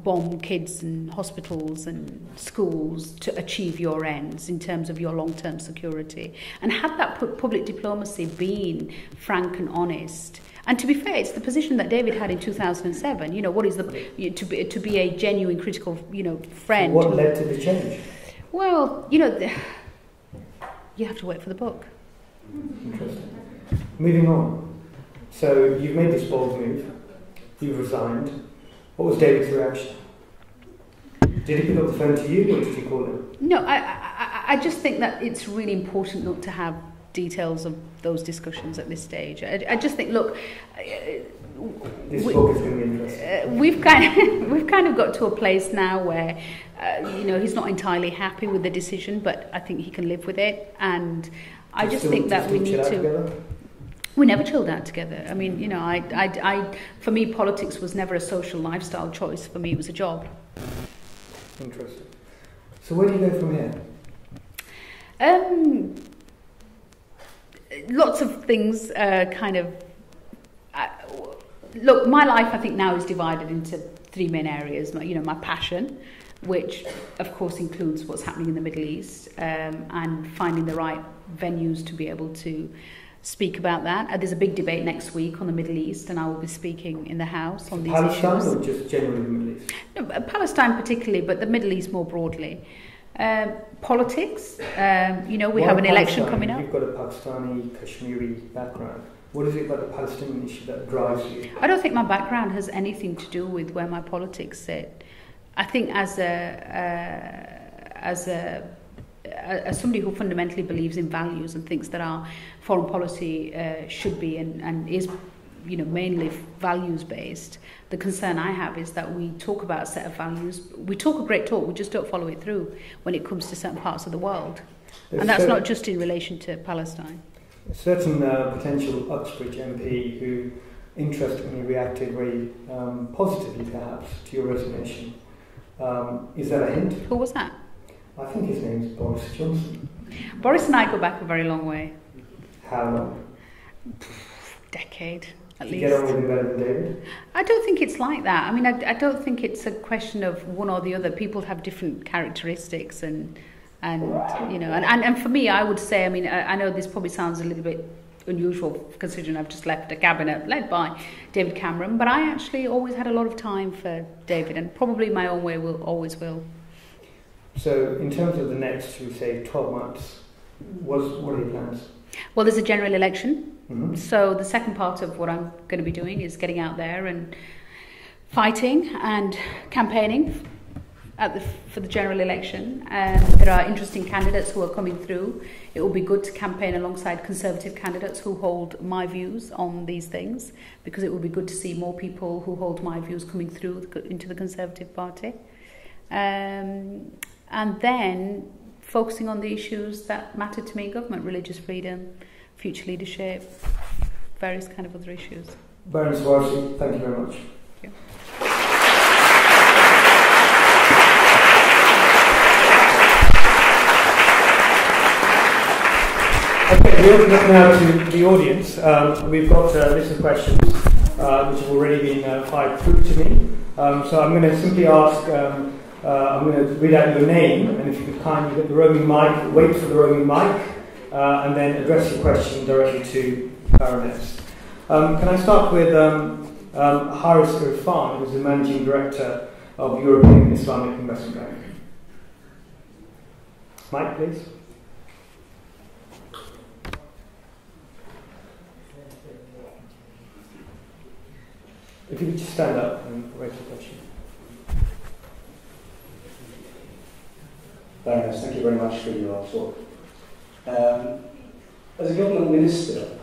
bomb kids and hospitals and schools to achieve your ends in terms of your long-term security. And had that public diplomacy been frank and honest, and to be fair, it's the position that David had in 2007. What is to be a genuine critical, friend. So what led to the change? Well, you have to wait for the book. Interesting. Moving on. So you've made this bold move. You've resigned. What was David's reaction? Did he pick up the phone to you, or did you call him? No, I just think that it's really important not to have details of those discussions at this stage. I just think, look, this book is going to be interesting. We've kind of got to a place now where he's not entirely happy with the decision, but I think he can live with it. And I just think that we need to. Together? We never chilled out together. I mean, for me, politics was never a social lifestyle choice. For me, it was a job. Interesting. So where do you go from here? Lots of things look, my life, I think, now is divided into three main areas. My passion, which, of course, includes what's happening in the Middle East, and finding the right venues to be able to speak about that. There's a big debate next week on the Middle East, and I will be speaking in the House on these Palestine issues. Or just generally the Middle East? No, Palestine particularly, but the Middle East more broadly. Politics, we have an election coming up. You've got a Pakistani, Kashmiri background. What is it about the Palestinian issue that drives you? I don't think my background has anything to do with where my politics sit. I think as somebody who fundamentally believes in values and thinks that our foreign policy should be and is, mainly values based. The concern I have is that we talk about a set of values. We talk a great talk, we just don't follow it through when it comes to certain parts of the world, and that's not just in relation to Palestine. A certain potential Uxbridge MP who interestingly reacted very positively, perhaps, to your resignation. Is that a hint? Who was that? I think his name is Boris Johnson. Boris and I go back a very long way. How long? Decade, at least. Do you get on with him better than David? I don't think it's like that. I mean, I don't think it's a question of one or the other. People have different characteristics, and for me, I would say, I mean, I know this probably sounds a little bit unusual considering I've just left a cabinet led by David Cameron, but I actually always had a lot of time for David, and probably my own way always will. So, in terms of the next, should we say, 12 months, what are your plans? Well, there's a general election. Mm-hmm. So the second part of what I'm going to be doing is getting out there and fighting and campaigning for the general election. There are interesting candidates who are coming through. It will be good to campaign alongside Conservative candidates who hold my views on these things, because it will be good to see more people who hold my views coming through into the Conservative Party. And then focusing on the issues that matter to me in government: religious freedom, future leadership, various kind of other issues. Baroness Warsi, thank you very much. Thank you. Okay, we open up now to the audience. We've got a list of questions which have already been fired through to me. So I'm going to simply ask, I'm going to read out your name, and if you could kindly get the roaming mic, wait for the roaming mic, and then address your question directly to Baroness. Can I start with Haris Irfan, who's the Managing Director of European Islamic Investment Bank? Mike, please. If you could just stand up and raise your question. Baroness, thank you very much for your talk. As a government minister,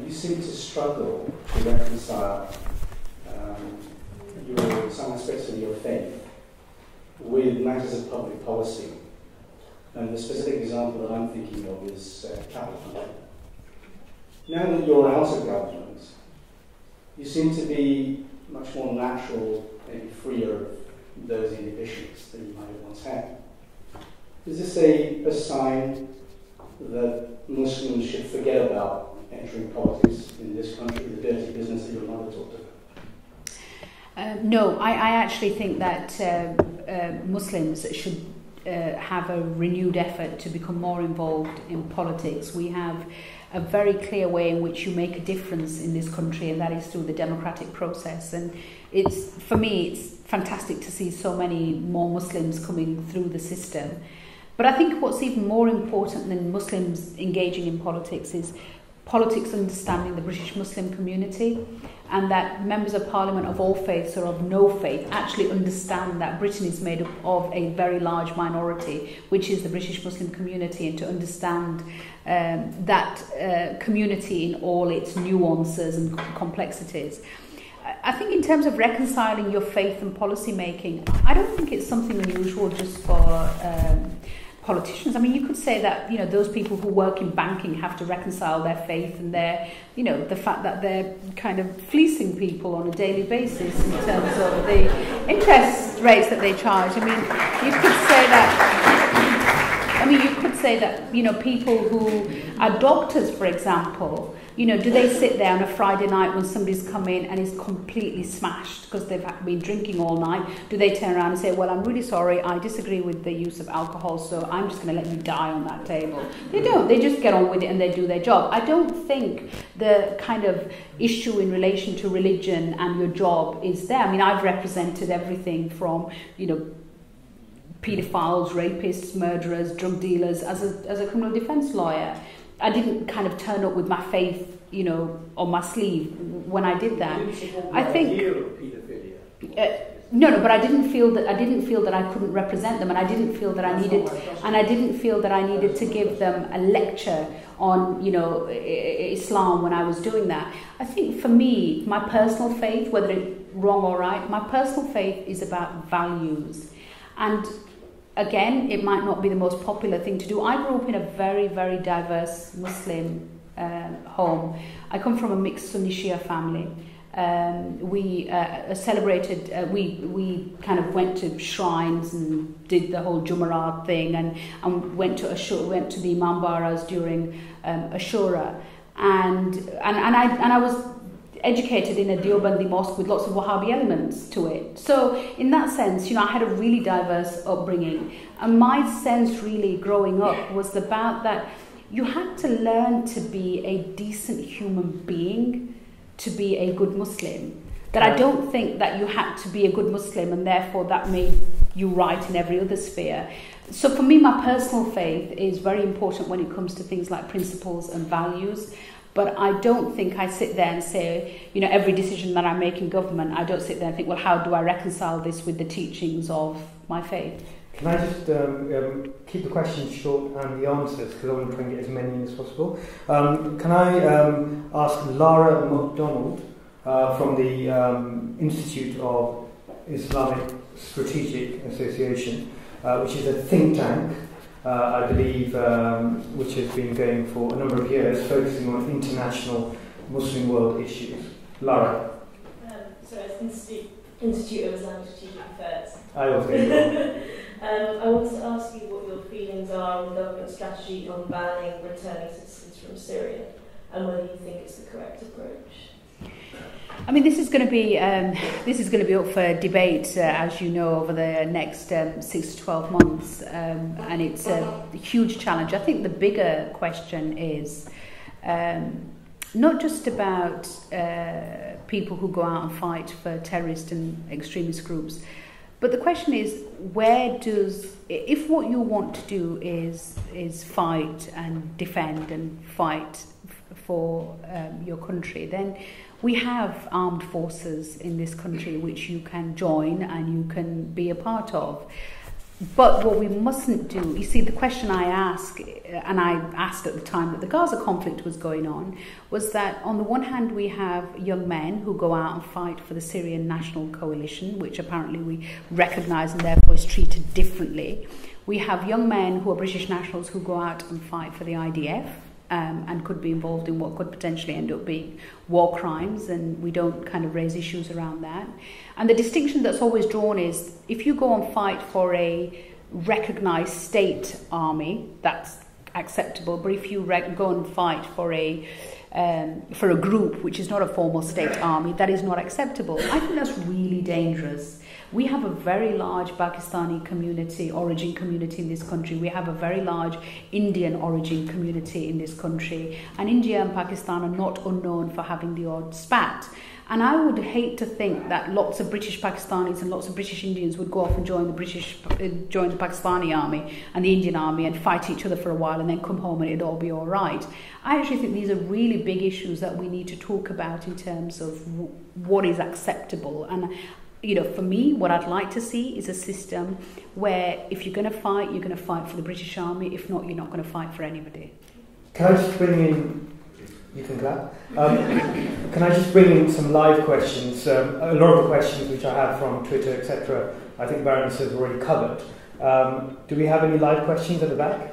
you seem to struggle to reconcile some aspects of your faith with matters of public policy. And the specific example that I'm thinking of is capital punishment. Now that you're out of government, you seem to be much more natural, maybe freer of those inhibitions than you might have once had. Is this a sign that Muslims should forget about entering politics in this country, the dirty business that your mother talked about? No, I actually think that Muslims should have a renewed effort to become more involved in politics. We have a very clear way in which you make a difference in this country, and that is through the democratic process. And for me, it's fantastic to see so many more Muslims coming through the system. But I think what's even more important than Muslims engaging in politics is politics understanding the British Muslim community, and that members of Parliament of all faiths or of no faith actually understand that Britain is made up of a very large minority, which is the British Muslim community, and to understand that community in all its nuances and complexities. I think in terms of reconciling your faith and policy making, I don't think it's something unusual just for politicians. I mean, you could say that, those people who work in banking have to reconcile their faith and their, the fact that they're kind of fleecing people on a daily basis in terms of the interest rates that they charge. I mean, you could say that, people who are doctors, for example, do they sit there on a Friday night when somebody's come in and is completely smashed because they've been drinking all night? Do they turn around and say, well, I'm really sorry, I disagree with the use of alcohol, so I'm just going to let you die on that table? They don't. They just get on with it and they do their job. I don't think the kind of issue in relation to religion and your job is there. I mean, I've represented everything from, paedophiles, rapists, murderers, drug dealers as a criminal defence lawyer. I didn't kind of turn up with my faith, on my sleeve when I did that. I think no, but I didn't feel that I couldn't represent them, and I didn't feel that I needed to give them a lecture on Islam when I was doing that. I think for me, my personal faith, whether it's wrong or right, my personal faith is about values. And again, it might not be the most popular thing to do. I grew up in a very, very diverse Muslim home. I come from a mixed Sunni Shia family. We celebrated, we kind of went to shrines and did the whole Jumeirah thing, and went to the Imam Baras during Ashura. And I was educated in a Deobandi mosque with lots of Wahhabi elements to it. So in that sense, I had a really diverse upbringing. And my sense really growing up was about that you had to learn to be a decent human being to be a good Muslim. That I don't think that you had to be a good Muslim and therefore that made you right in every other sphere. So for me, my personal faith is very important when it comes to things like principles and values. But I don't think I sit there and say, every decision that I make in government, I don't sit there and think, well, how do I reconcile this with the teachings of my faith? Can I just keep the questions short and the answers, because I want to try and get as many as possible. Can I ask Lara MacDonald from the Institute of Islamic Strategic Association, which is a think tank, I believe, which has been going for a number of years, focusing on international Muslim world issues. Lara. So it's Institute of Islamic Strategic Affairs. I also think I wanted to ask you what your feelings are on the government strategy on banning returning citizens from Syria, and whether you think it's the correct approach. I mean, this is going to be up for debate, as you know, over the next 6 to 12 months, and it's a huge challenge. I think the bigger question is not just about people who go out and fight for terrorist and extremist groups, but the question is, if what you want to do is fight and defend and fight for your country, then we have armed forces in this country which you can join and you can be a part of. But what we mustn't do, you see, the question I ask, and I asked at the time that the Gaza conflict was going on, was that on the one hand we have young men who go out and fight for the Syrian National Coalition, which apparently we recognise and therefore is treated differently. We have young men who are British nationals who go out and fight for the IDF, and could be involved in what could potentially end up being war crimes, and we don't kind of raise issues around that. And the distinction that's always drawn is, if you go and fight for a recognised state army, that's acceptable, but if you go and fight for a group which is not a formal state army, that is not acceptable. I think that's really dangerous. We have a very large Pakistani origin community in this country. We have a very large Indian origin community in this country. And India and Pakistan are not unknown for having the odd spat. And I would hate to think that lots of British Pakistanis and lots of British Indians would go off and join the Pakistani army and the Indian army and fight each other for a while and then come home and it'd all be all right. I actually think these are really big issues that we need to talk about in terms of what is acceptable. And for me, what I'd like to see is a system where if you're going to fight, you're going to fight for the British Army. If not, you're not going to fight for anybody. Can I just bring in... You can clap. Can I just bring in some live questions? A lot of the questions which I have from Twitter, etc., I think Baroness has already covered. Do we have any live questions at the back?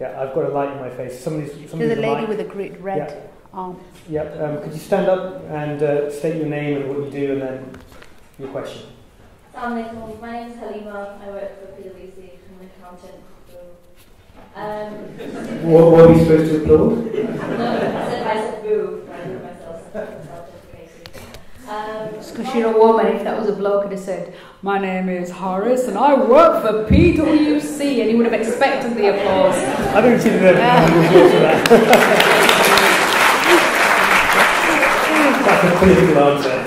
Yeah, I've got a light in my face. There's a lady with a great red arm. Yeah, could you stand up and state your name and what you do, and then your question? Assalamu alaikum. My name is Halima. I work for PwC. I'm an accountant. What are you supposed to applaud? I said boo. I did myself It's because you're a woman. If that was a bloke, I'd have said, "My name is Horace and I work for PwC," and he would have expected the applause. I don't see the applause for that. That's a political answer.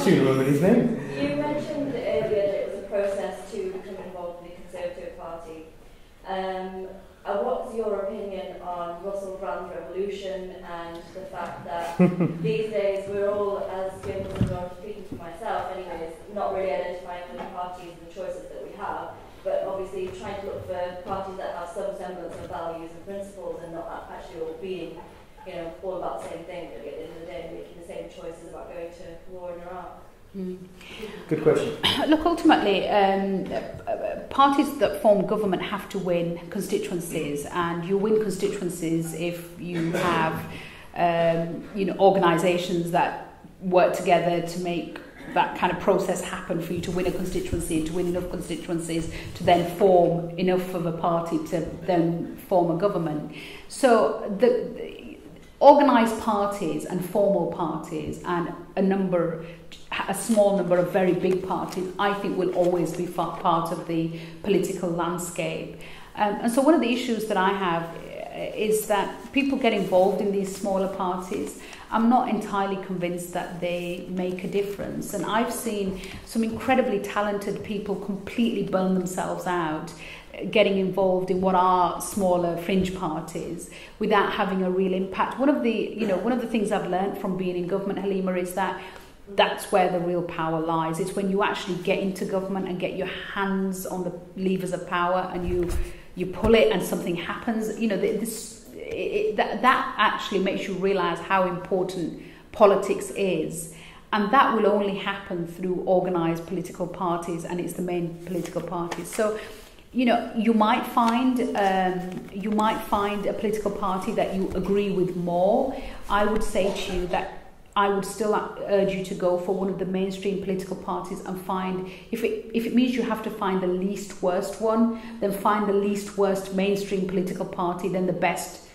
Should remember his name. You mentioned earlier that it was a process to become involved in the Conservative Party. What's your opinion on Russell Brand's revolution and the fact that these days we're all, as young people, speaking for myself anyways, not really identifying with the parties and the choices that we have, but obviously trying to look for parties that have some semblance of values and principles and not actually all being, all about the same thing really at the end of the day, making the same choices about going to war in Iraq. Good question. Look, ultimately, parties that form government have to win constituencies, and you win constituencies if you have, organisations that work together to make that kind of process happen for you to win a constituency, to win enough constituencies to then form enough of a party to then form a government. So the organised parties and formal parties and a small number of very big parties, I think, will always be part of the political landscape. And so one of the issues that I have is that people get involved in these smaller parties. I'm not entirely convinced that they make a difference. And I've seen some incredibly talented people completely burn themselves out getting involved in what are smaller fringe parties without having a real impact. One of the things I've learned from being in government, Halima, is that that's where the real power lies. It's when you actually get into government and get your hands on the levers of power and you pull it and something happens. That actually makes you realise how important politics is. And that will only happen through organised political parties, and it's the main political parties. So, you might find a political party that you agree with more. I would say to you that I would still urge you to go for one of the mainstream political parties and find, if it means you have to find the least worst one, then find the least worst mainstream political party, then the best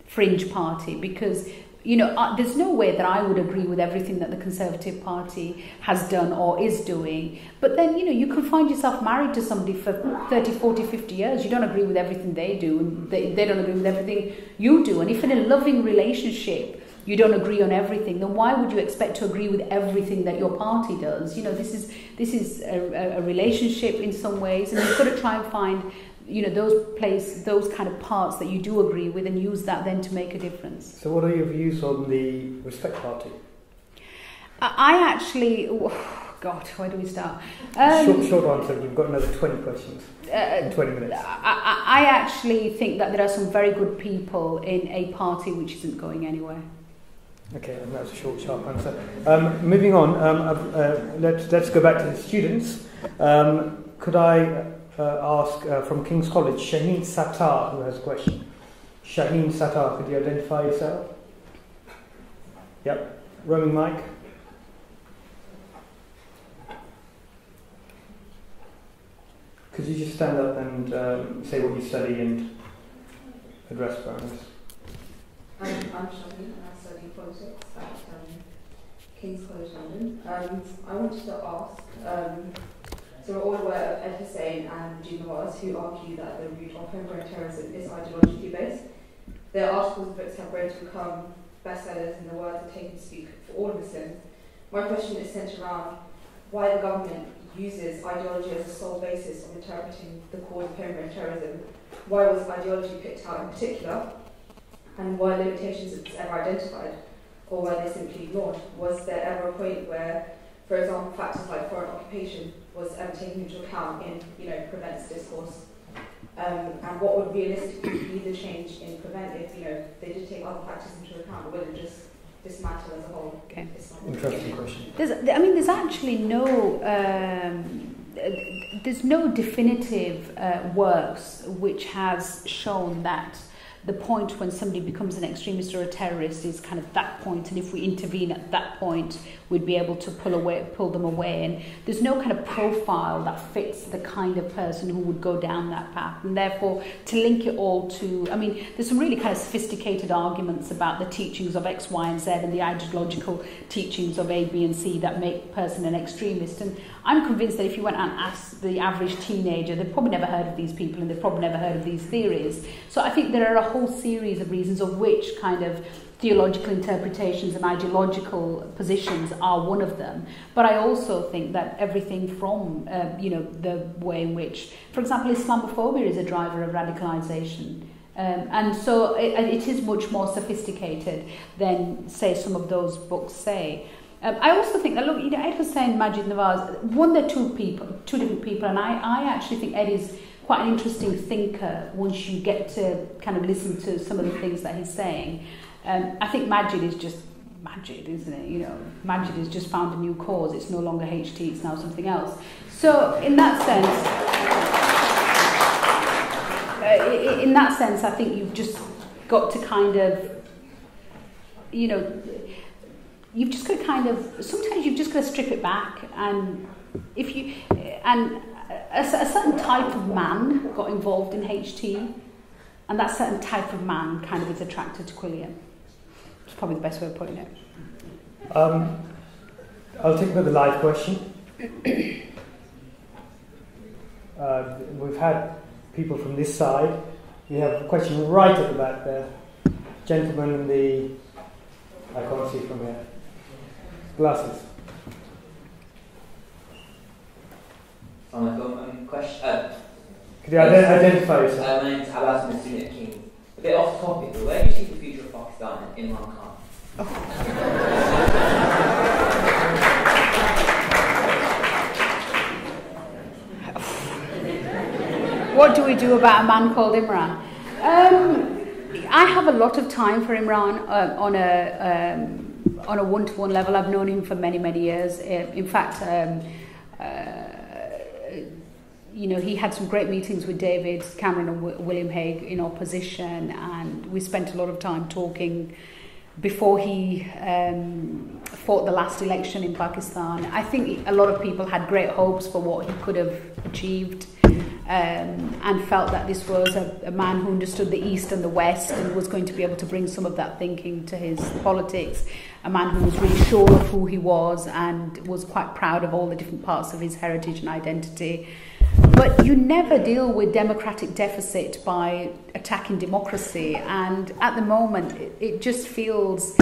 fringe party, because there's no way that I would agree with everything that the Conservative Party has done or is doing. But then, you can find yourself married to somebody for 30, 40, 50 years. You don't agree with everything they do, and they don't agree with everything you do. And if in a loving relationship you don't agree on everything, then why would you expect to agree with everything that your party does? This is a relationship in some ways, and you've got to try and find those kind of parts that you do agree with, and use that then to make a difference. So what are your views on the Respect Party? I actually... God, where do we start? Short answer, we've got another 20 questions in 20 minutes. I actually think that there are some very good people in a party which isn't going anywhere. Okay, and that's a short, sharp answer. Moving on, let's go back to the students. Could I ask from King's College, Shaheen Sattar, who has a question. Shaheen Sattar, could you identify yourself? Yep. Roaming mic. Could you just stand up and say what you study and address Baroness? I'm Shaheen, and I study politics at King's College London. I wanted to ask, so we're all aware of Ed Hussein and Jim Nawaz, who argue that the root of homegrown terrorism is ideologically based. Their articles and books have grown to become bestsellers, and the words are taken to speak for all Muslims. My question is centered around why the government uses ideology as a sole basis of interpreting the cause of homegrown terrorism. Why was ideology picked out in particular, and why limitations it's ever identified, or were they simply ignored? Was there ever a point where, for example, factors like foreign occupation was ever taken into account in, prevent's discourse? And what would realistically be the change in prevent if, they did take other factors into account, or would it just dismantle as a whole? Okay. Interesting question. There's actually there's no definitive works which has shown that the point when somebody becomes an extremist or a terrorist is kind of that point, and if we intervene at that point, we'd be able to pull them away. And there's no kind of profile that fits the kind of person who would go down that path. And therefore, to link it all to, there's some really kind of sophisticated arguments about the teachings of X, Y, and Z, and the ideological teachings of A, B, and C that make a person an extremist. And I'm convinced that if you went and asked the average teenager, they've probably never heard of these people, and they've probably never heard of these theories. So I think there are a whole series of reasons, of which kind of theological interpretations and ideological positions are one of them. But I also think that everything from, the way in which, for example, Islamophobia is a driver of radicalisation. And so it is much more sophisticated than, say, some of those books say. I also think that, Ed Hussein, Majid Nawaz, they're two different people, and I actually think Ed is quite an interesting thinker once you get to kind of listen to some of the things that he's saying. I think Majid is just Majid, isn't it? Majid has just found a new cause. It's no longer HT, it's now something else. So in that sense, I think you've just got to kind of, sometimes you've just got to strip it back, and a certain type of man got involved in HT, and that certain type of man kind of is attracted to Quilliam. It's probably the best way of putting it. I'll take another live question. We've had people from this side. We have a question right at the back there. Gentleman in the... I can't see from here. Glasses. Could you identify yourself? My name is Abbas, I'm a student at King's. A bit off topic, but where do you see the future of Pakistan and Imran Khan? What do we do about a man called Imran? I have a lot of time for Imran on a one-to-one level. I've known him for many, many years. In fact, he had some great meetings with David Cameron and William Hague in opposition, and we spent a lot of time talking before he fought the last election in Pakistan. I think a lot of people had great hopes for what he could have achieved. and felt that this was a man who understood the East and the West and was going to be able to bring some of that thinking to his politics, a man who was really sure of who he was and was quite proud of all the different parts of his heritage and identity. But you never deal with democratic deficit by attacking democracy, and at the moment it just feels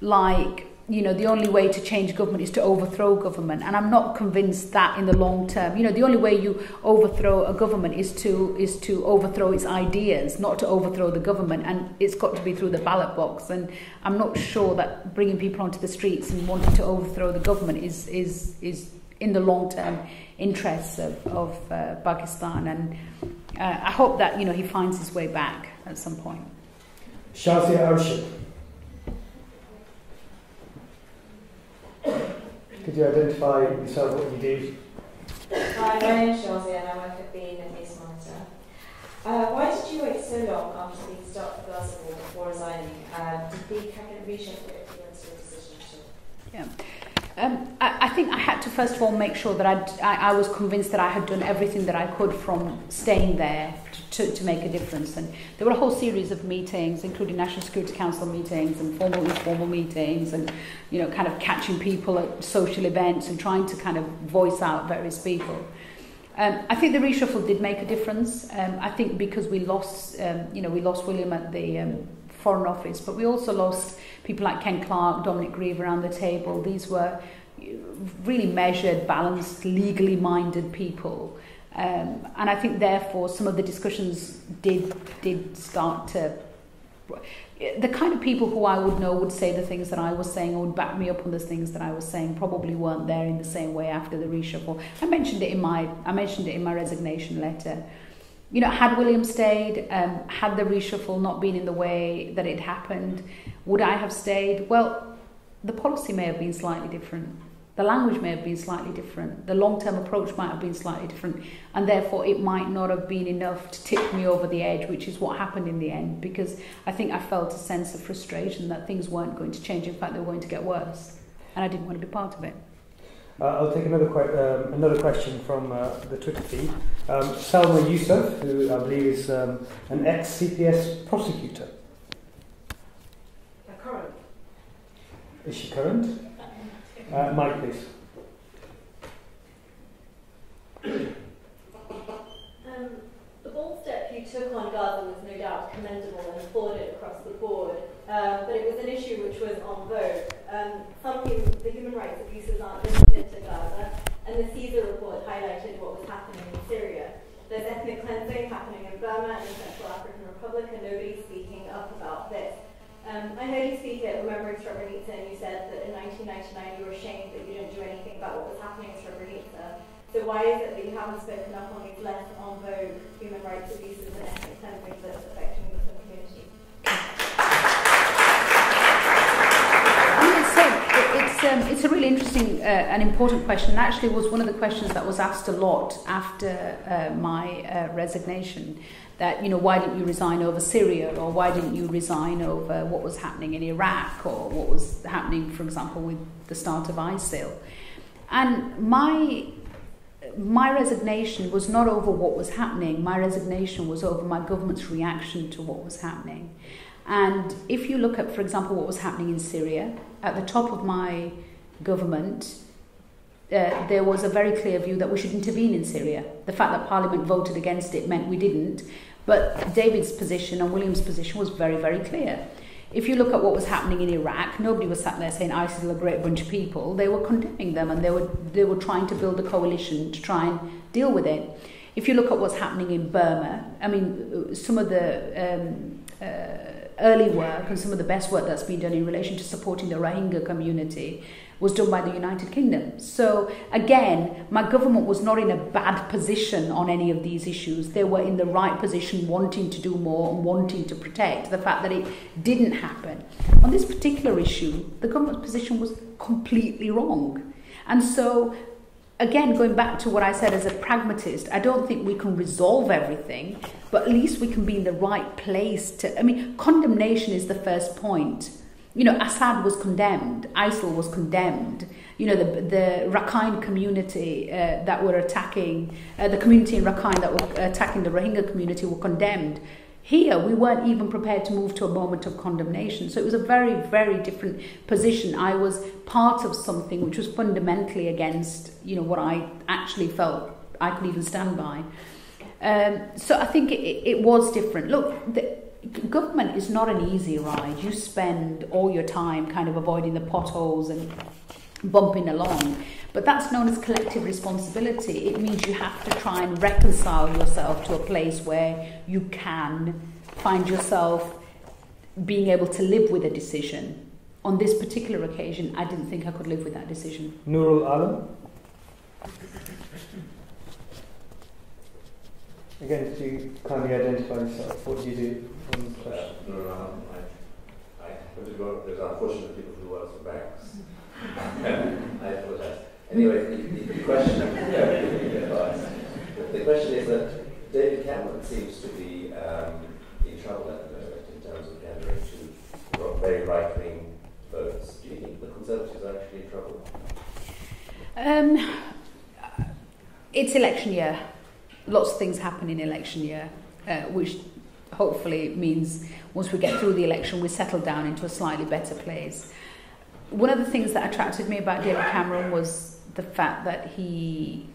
like, you know, the only way to change government is to overthrow government, and I'm not convinced that in the long term. You know, the only way you overthrow a government is to overthrow its ideas, not to overthrow the government, and it's got to be through the ballot box. And I'm not sure that bringing people onto the streets and wanting to overthrow the government is in the long term interests of Pakistan. And I hope that, you know, he finds his way back at some point. Shazia Arshad. Could you identify yourself, what you do? Hi, my name is Warsi and I work at the News Monitor. Why did you wait so long after the start of the Gaza war before resigning? Did the cabinet reshuffle influence your decision at all? Yeah. I think I had to first of all make sure that I was convinced that I had done everything that I could from staying there to make a difference. And there were a whole series of meetings, including National Security Council meetings and formal, informal meetings, and, you know, kind of catching people at social events and trying to kind of voice out various people. I think the reshuffle did make a difference. I think because we lost William at the Foreign Office, but we also lost people like Ken Clarke, Dominic Grieve around the table. These were really measured, balanced, legally minded people. And I think, therefore, some of the discussions did start to... The kind of people who I would know would say the things that I was saying or would back me up on the things that I was saying probably weren't there in the same way after the reshuffle. I mentioned it in my resignation letter. You know, had William stayed, had the reshuffle not been in the way that it happened, would I have stayed? Well, the policy may have been slightly different. The language may have been slightly different. The long-term approach might have been slightly different. And therefore, it might not have been enough to tip me over the edge, which is what happened in the end, because I think I felt a sense of frustration that things weren't going to change. In fact, they were going to get worse. And I didn't want to be part of it. I'll take another question from the Twitter feed. Salma Youssef, who I believe is an ex-CPS prosecutor. Current. Is she current? Mike, please. The bold step you took on Gaza was no doubt commendable and applauded across the board, but it was an issue which was en vogue. The human rights abuses aren't limited to Gaza, and the Caesar report highlighted what was happening in Syria. There's ethnic cleansing happening in Burma and the Central African Republic, and nobody's speaking up about this. I heard you speak at Remembering Srebrenica, and you said that in 1999 you were ashamed that you didn't do anything about what was happening in Srebrenica. So why is it that you haven't spoken up on these less en vogue human rights abuses and ethnic cleansing that's affecting the Muslim community? It's a really interesting and important question. Actually, it was one of the questions that was asked a lot after my resignation. That, you know, why didn't you resign over Syria, or why didn't you resign over what was happening in Iraq, or what was happening, for example, with the start of ISIL. And my resignation was not over what was happening. My resignation was over my government's reaction to what was happening. And if you look at, for example, what was happening in Syria, at the top of my government, there was a very clear view that we should intervene in Syria. The fact that Parliament voted against it meant we didn't, but David's position and William's position was very, very clear. If you look at what was happening in Iraq, nobody was sat there saying ISIS are a great bunch of people. They were condemning them, and they were trying to build a coalition to try and deal with it. If you look at what's happening in Burma, I mean, some of the early work and some of the best work that's been done in relation to supporting the Rohingya community was done by the United Kingdom. So again, my government was not in a bad position on any of these issues. They were in the right position, wanting to do more and wanting to protect. The fact that it didn't happen. On this particular issue, the government's position was completely wrong. And so, again, going back to what I said as a pragmatist, I don't think we can resolve everything, but at least we can be in the right place to... I mean, condemnation is the first point. Assad was condemned, ISIL was condemned, the Rakhine community that were attacking, the community in Rakhine that were attacking the Rohingya community were condemned. Here, we weren't even prepared to move to a moment of condemnation. So it was a very, very different position. I was part of something which was fundamentally against, what I actually felt I could even stand by. So I think it was different. Look, the government is not an easy ride. You spend all your time kind of avoiding the potholes and bumping along. But that's known as collective responsibility. It means you have to try and reconcile yourself to a place where you can find yourself being able to live with a decision. On this particular occasion, I didn't think I could live with that decision. Nurul Alam? Again, to you kindly identify yourself, what do you do? Nurul Alam, I happen to go, there's unfortunate people who work for banks. I apologize. Anyway, the question, the question is that David Cameron seems to be in trouble at the moment in terms of gathering two very right-wing votes. Do you think the Conservatives are actually in trouble? It's election year. Lots of things happen in election year, which hopefully means once we get through the election, we settle down into a slightly better place. One of the things that attracted me about David Cameron was the fact that he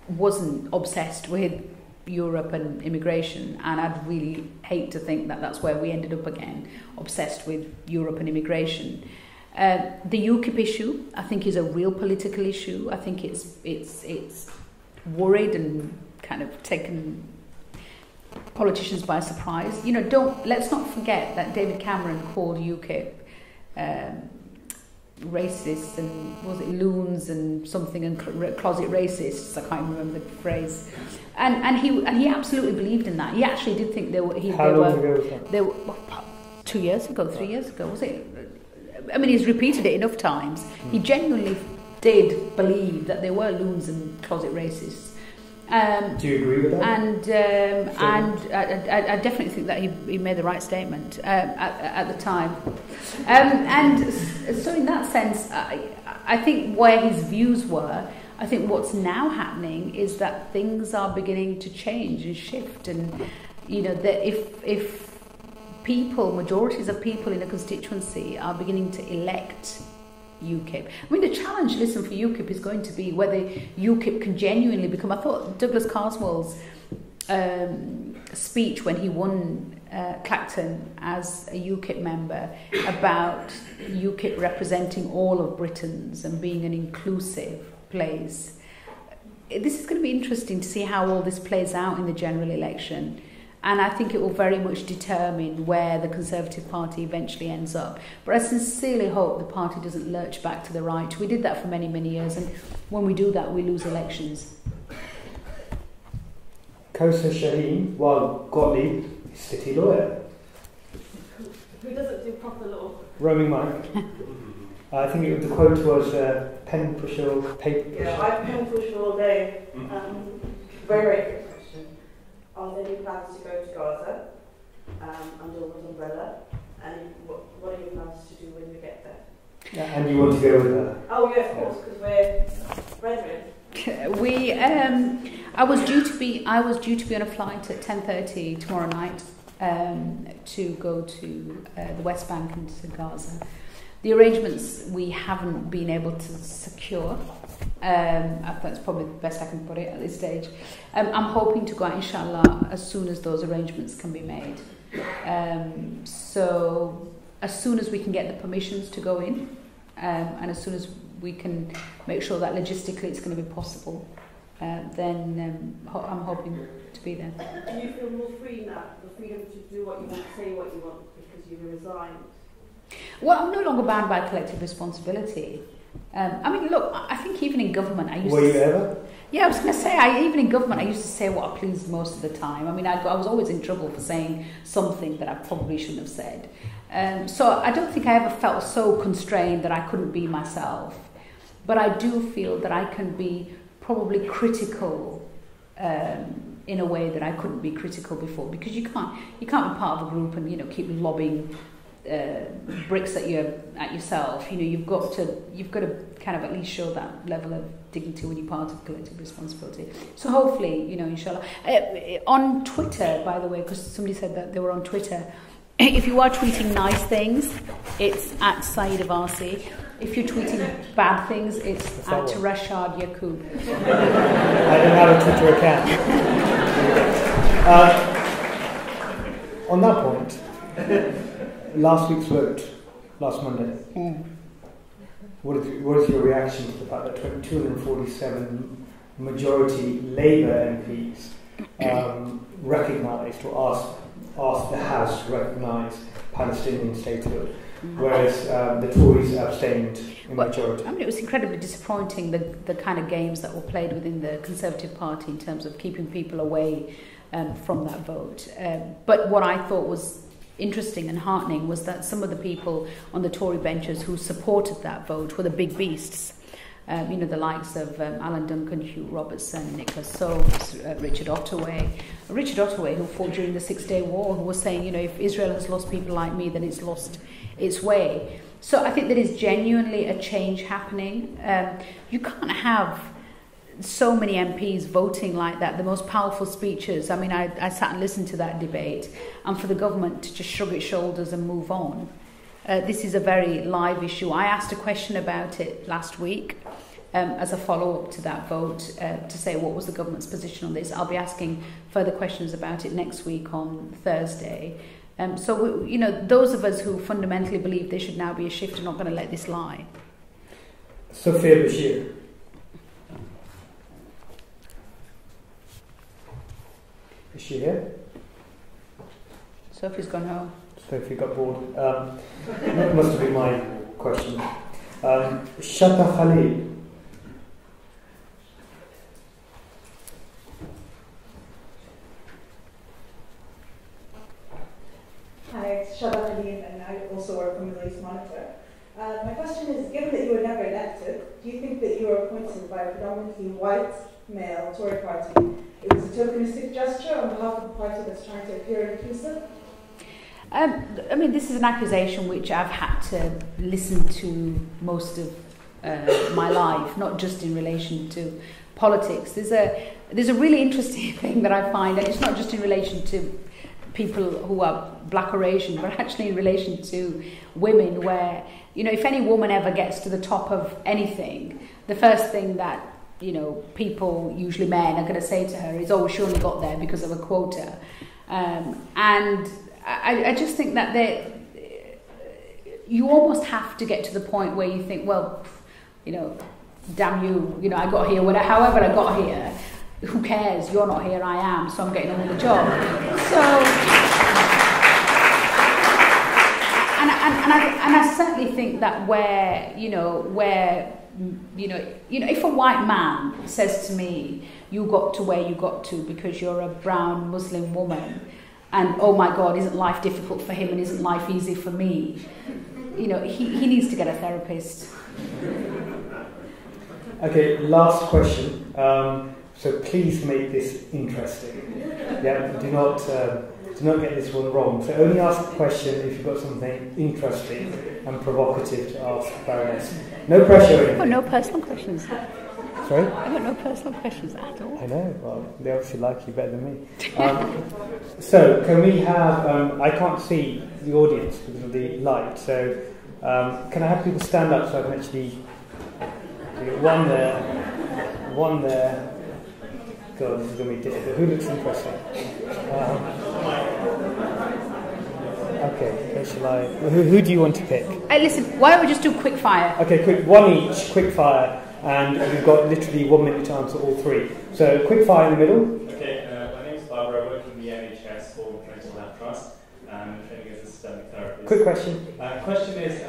wasn't obsessed with Europe and immigration, and I'd really hate to think that that's where we ended up again, obsessed with Europe and immigration. The UKIP issue, I think, is a real political issue. I think it's worried and kind of taken politicians by surprise. Let's not forget that David Cameron called UKIP racists and was it loons and something and closet racists. I can't remember the phrase. And he absolutely believed in that. He actually did think they were. How long ago was that? They were 2 years ago, 3 years ago, was it? I mean, he's repeated it enough times. He genuinely did believe that they were loons and closet racists. Do you agree with that? And I definitely think that he made the right statement at the time. And so in that sense, I think where his views were, I think what's now happening is that things are beginning to change and shift. And, that if majorities of people in a constituency are beginning to elect UKIP. I mean, the challenge, for UKIP is going to be whether UKIP can genuinely become... I thought Douglas Carswell's speech when he won Clacton as a UKIP member about UKIP representing all of Britons and being an inclusive place. This is going to be interesting to see how all this plays out in the general election. And I think it will very much determine where the Conservative Party eventually ends up. But I sincerely hope the party doesn't lurch back to the right. We did that for many, many years, and when we do that, we lose elections. Kosa Shaheen, while Gottlieb is city lawyer. Who doesn't do proper law? Roaming mic. I think the quote was pen pusher, paper pusher. Yeah, I pen push all day. Very, very quick question. Are there any plans to go to Gaza under what umbrella? And what are your plans to do when you get there? Yeah, and you want to go with her? Oh yeah, of course, because we're brethren. I was due to be on a flight at 10:30 tomorrow night to go to the West Bank and to Gaza. The arrangements we haven't been able to secure. That's probably the best I can put it at this stage. I'm hoping to go out, inshallah, as soon as those arrangements can be made. So as soon as we can get the permissions to go in, and as soon as we can make sure that logistically it's going to be possible, then I'm hoping to be there. Do you feel more free now, the freedom to do what you want, say what you want, because you've resigned? Well, I'm no longer bound by collective responsibility. I mean, look, I think even in government I used Were you ever? Yeah, I was going to say, even in government I used to say what I pleased most of the time. I mean, I was always in trouble for saying something that I probably shouldn't have said. So I don't think I ever felt so constrained that I couldn't be myself. But I do feel that I can be probably critical in a way that I couldn't be critical before, because you can't be part of a group and keep lobbing bricks at yourself. You've got to kind of at least show that level of dignity when you're part of collective responsibility. So hopefully, inshallah. On Twitter, by the way, because somebody said that they were on Twitter, if you are tweeting nice things, it's at Warsi. If you're tweeting bad things, it's at Rashad Yaqub. I don't have a Twitter account. On that point, last week's vote, last Monday, what is your reaction to the fact that 247 majority Labour MPs recognised or asked the House to recognise Palestinian statehood, whereas the Tories abstained in majority? It was incredibly disappointing, the kind of games that were played within the Conservative Party in terms of keeping people away from that vote. But what I thought was interesting and heartening was that some of the people on the Tory benches who supported that vote were the big beasts. The likes of Alan Duncan, Hugh Robertson, Nicholas Soames, Richard Ottaway, who fought during the 6-Day War, who was saying, if Israel has lost people like me, then it's lost its way. So I think there is genuinely a change happening. You can't have so many MPs voting like that, the most powerful speeches. I sat and listened to that debate, and for the government to just shrug its shoulders and move on. This is a very live issue. I asked a question about it last week as a follow-up to that vote to say what was the government's position on this. I'll be asking further questions about it next week on Thursday. So, those of us who fundamentally believe there should now be a shift are not going to let this lie. Sophia Bashir. Is she here? Sophie's gone home. Sophie got bored. That must have been my question. Shata Khalil. Hi, it's Shata Khalil, and I also work for Middle East Monitor. My question is, given that you were never elected, do you think that you were appointed by a predominantly white male Tory party? It was a tokenistic gesture on behalf of a party that's trying to appear inclusive? This is an accusation which I've had to listen to most of my life, not just in relation to politics. There's a really interesting thing that I find, and it's not just in relation to people who are black or Asian, but actually in relation to women, where, if any woman ever gets to the top of anything, the first thing that, people, usually men, are going to say to her is, oh, she only got there because of a quota. And I just think that you almost have to get to the point where you think, well, damn you, I got here, however I got here, who cares? You're not here, I am, so I'm getting on with the job. And I certainly think that where if a white man says to me, you got to where you got to because you're a brown Muslim woman, and oh my God, isn't life difficult for him and isn't life easy for me? He needs to get a therapist. Okay, last question. So please make this interesting. Yeah, do not get this one wrong. So only ask a question if you've got something interesting and provocative to ask Baroness. No pressure. I've got no personal questions. Sorry? I've got no personal questions at all. I know. Well, they obviously like you better than me. So can we have? I can't see the audience because of the light. So can I have people stand up so I can actually? One there. God, this is going to be difficult. Who looks interesting? Okay, shall I? Who do you want to pick? Hey, listen, why don't we just do quick fire? Okay, quick, one each, quick fire, and we've got literally 1 minute to answer all three. So, quick fire in the middle. Okay, my name is Barbara. I work in the NHS for Mental Health Trust. I'm training as a systemic therapist. Quick question. Question is,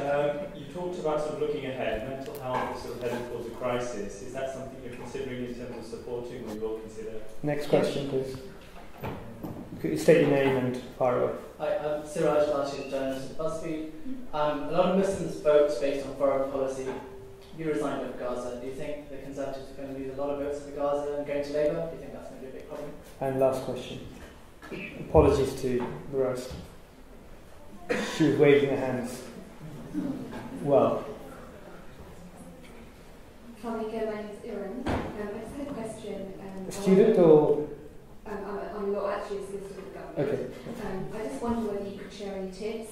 you talked about sort of looking ahead. Mental health is sort of heading towards a crisis. Is that something you're considering in terms of supporting, or you will consider? Next question, please. Could you state your name and fire away? Hi, I'm Siraj Lashi, journalist at BuzzFeed. A lot of Muslims vote based on foreign policy. You resigned over Gaza. Do you think the Conservatives are going to lose a lot of votes over Gaza and going to Labour? Do you think that's going to be a big problem? And last question. Apologies to the rest. She was waving her hands. Well. My name is Iran. I just had a question. A student or? I'm not actually a solicitor of the government. Okay. I just wonder whether you could share any tips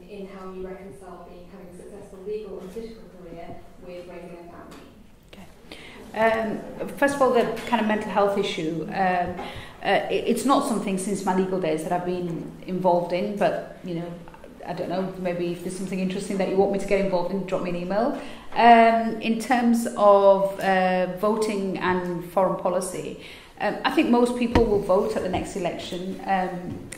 in how you reconcile having a successful legal and political career with raising a family. First of all, the kind of mental health issue, it's not something since my legal days that I've been involved in, but, you know, I don't know, maybe if there's something interesting that you want me to get involved in, drop me an email. In terms of voting and foreign policy, I think most people will vote at the next election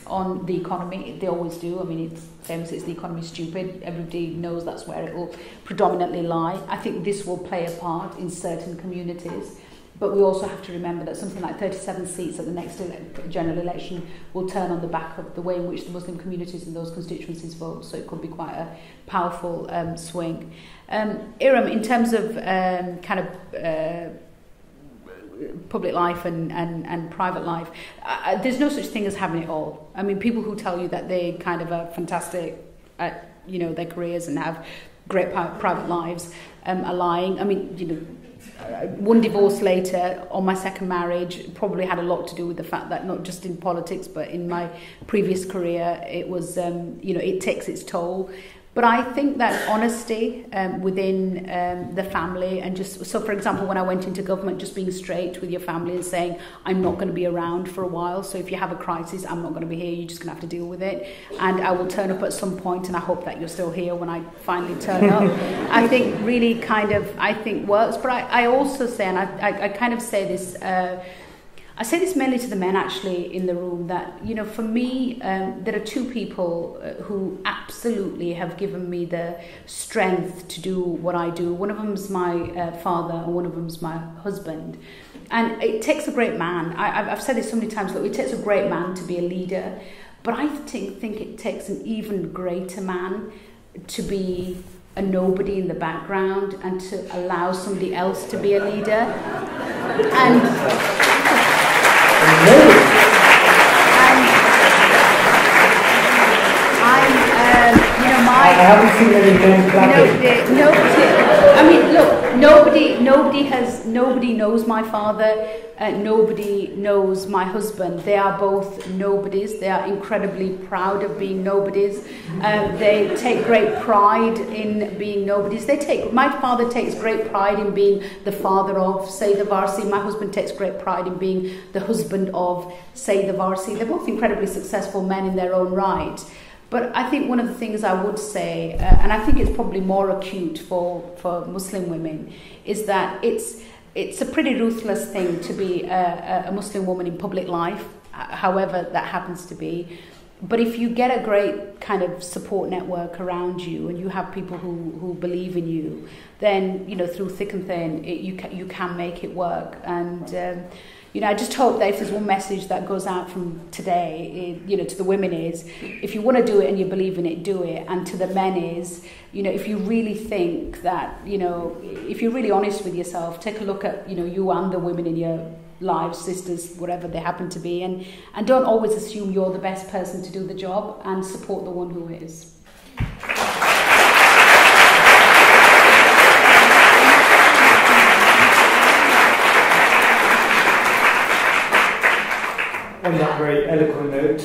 on the economy. They always do. I mean, it's famous, it's the economy stupid. Everybody knows that's where it will predominantly lie. I think this will play a part in certain communities. But we also have to remember that something like 37 seats at the next general election will turn on the back of the way in which the Muslim communities in those constituencies vote. So it could be quite a powerful swing. Iram, in terms of kind of public life and private life, there's no such thing as having it all. I mean, people who tell you that they kind of are fantastic at, you know, their careers and have great private lives are lying. I mean, you know, one divorce later on my second marriage probably had a lot to do with the fact that not just in politics but in my previous career it was, you know, it takes its toll. But I think that honesty within the family and just, so for example, when I went into government, just being straight with your family and saying, I'm not going to be around for a while, so if you have a crisis, I'm not going to be here, you're just going to have to deal with it. And I will turn up at some point, and I hope that you're still here when I finally turn up. I think really kind of, I think works. But I also say, and I kind of say this, I say this mainly to the men actually in the room, that, you know, for me, there are two people who absolutely have given me the strength to do what I do. One of them is my father and one of them is my husband. And it takes a great man. I've said this so many times, look, it takes a great man to be a leader, but I think it takes an even greater man to be a nobody in the background and to allow somebody else to be a leader. And I haven't seen any men clapping. I mean, look, nobody knows my father. Nobody knows my husband. They are both nobodies. They are incredibly proud of being nobodies. They take great pride in being nobodies. My father takes great pride in being the father of, say, the Warsi. My husband takes great pride in being the husband of, say, the Warsi. They're both incredibly successful men in their own right. But I think one of the things I would say, and I think it's probably more acute for Muslim women, is that it's a pretty ruthless thing to be a Muslim woman in public life, however that happens to be. But if you get a great kind of support network around you and you have people who believe in you, then, you know, through thick and thin, you can make it work. And you know, I just hope that if there's one message that goes out from today, you know, to the women is, if you want to do it and you believe in it, do it. And to the men is, you know, if you really think that, you know, if you're really honest with yourself, take a look at, you know, you and the women in your lives, sisters, whatever they happen to be, and don't always assume you're the best person to do the job, and support the one who is. On that very eloquent note,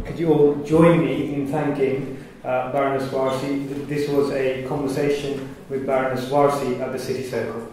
could you all join me in thanking Baroness Warsi? This was a conversation with Baroness Warsi at the City Circle.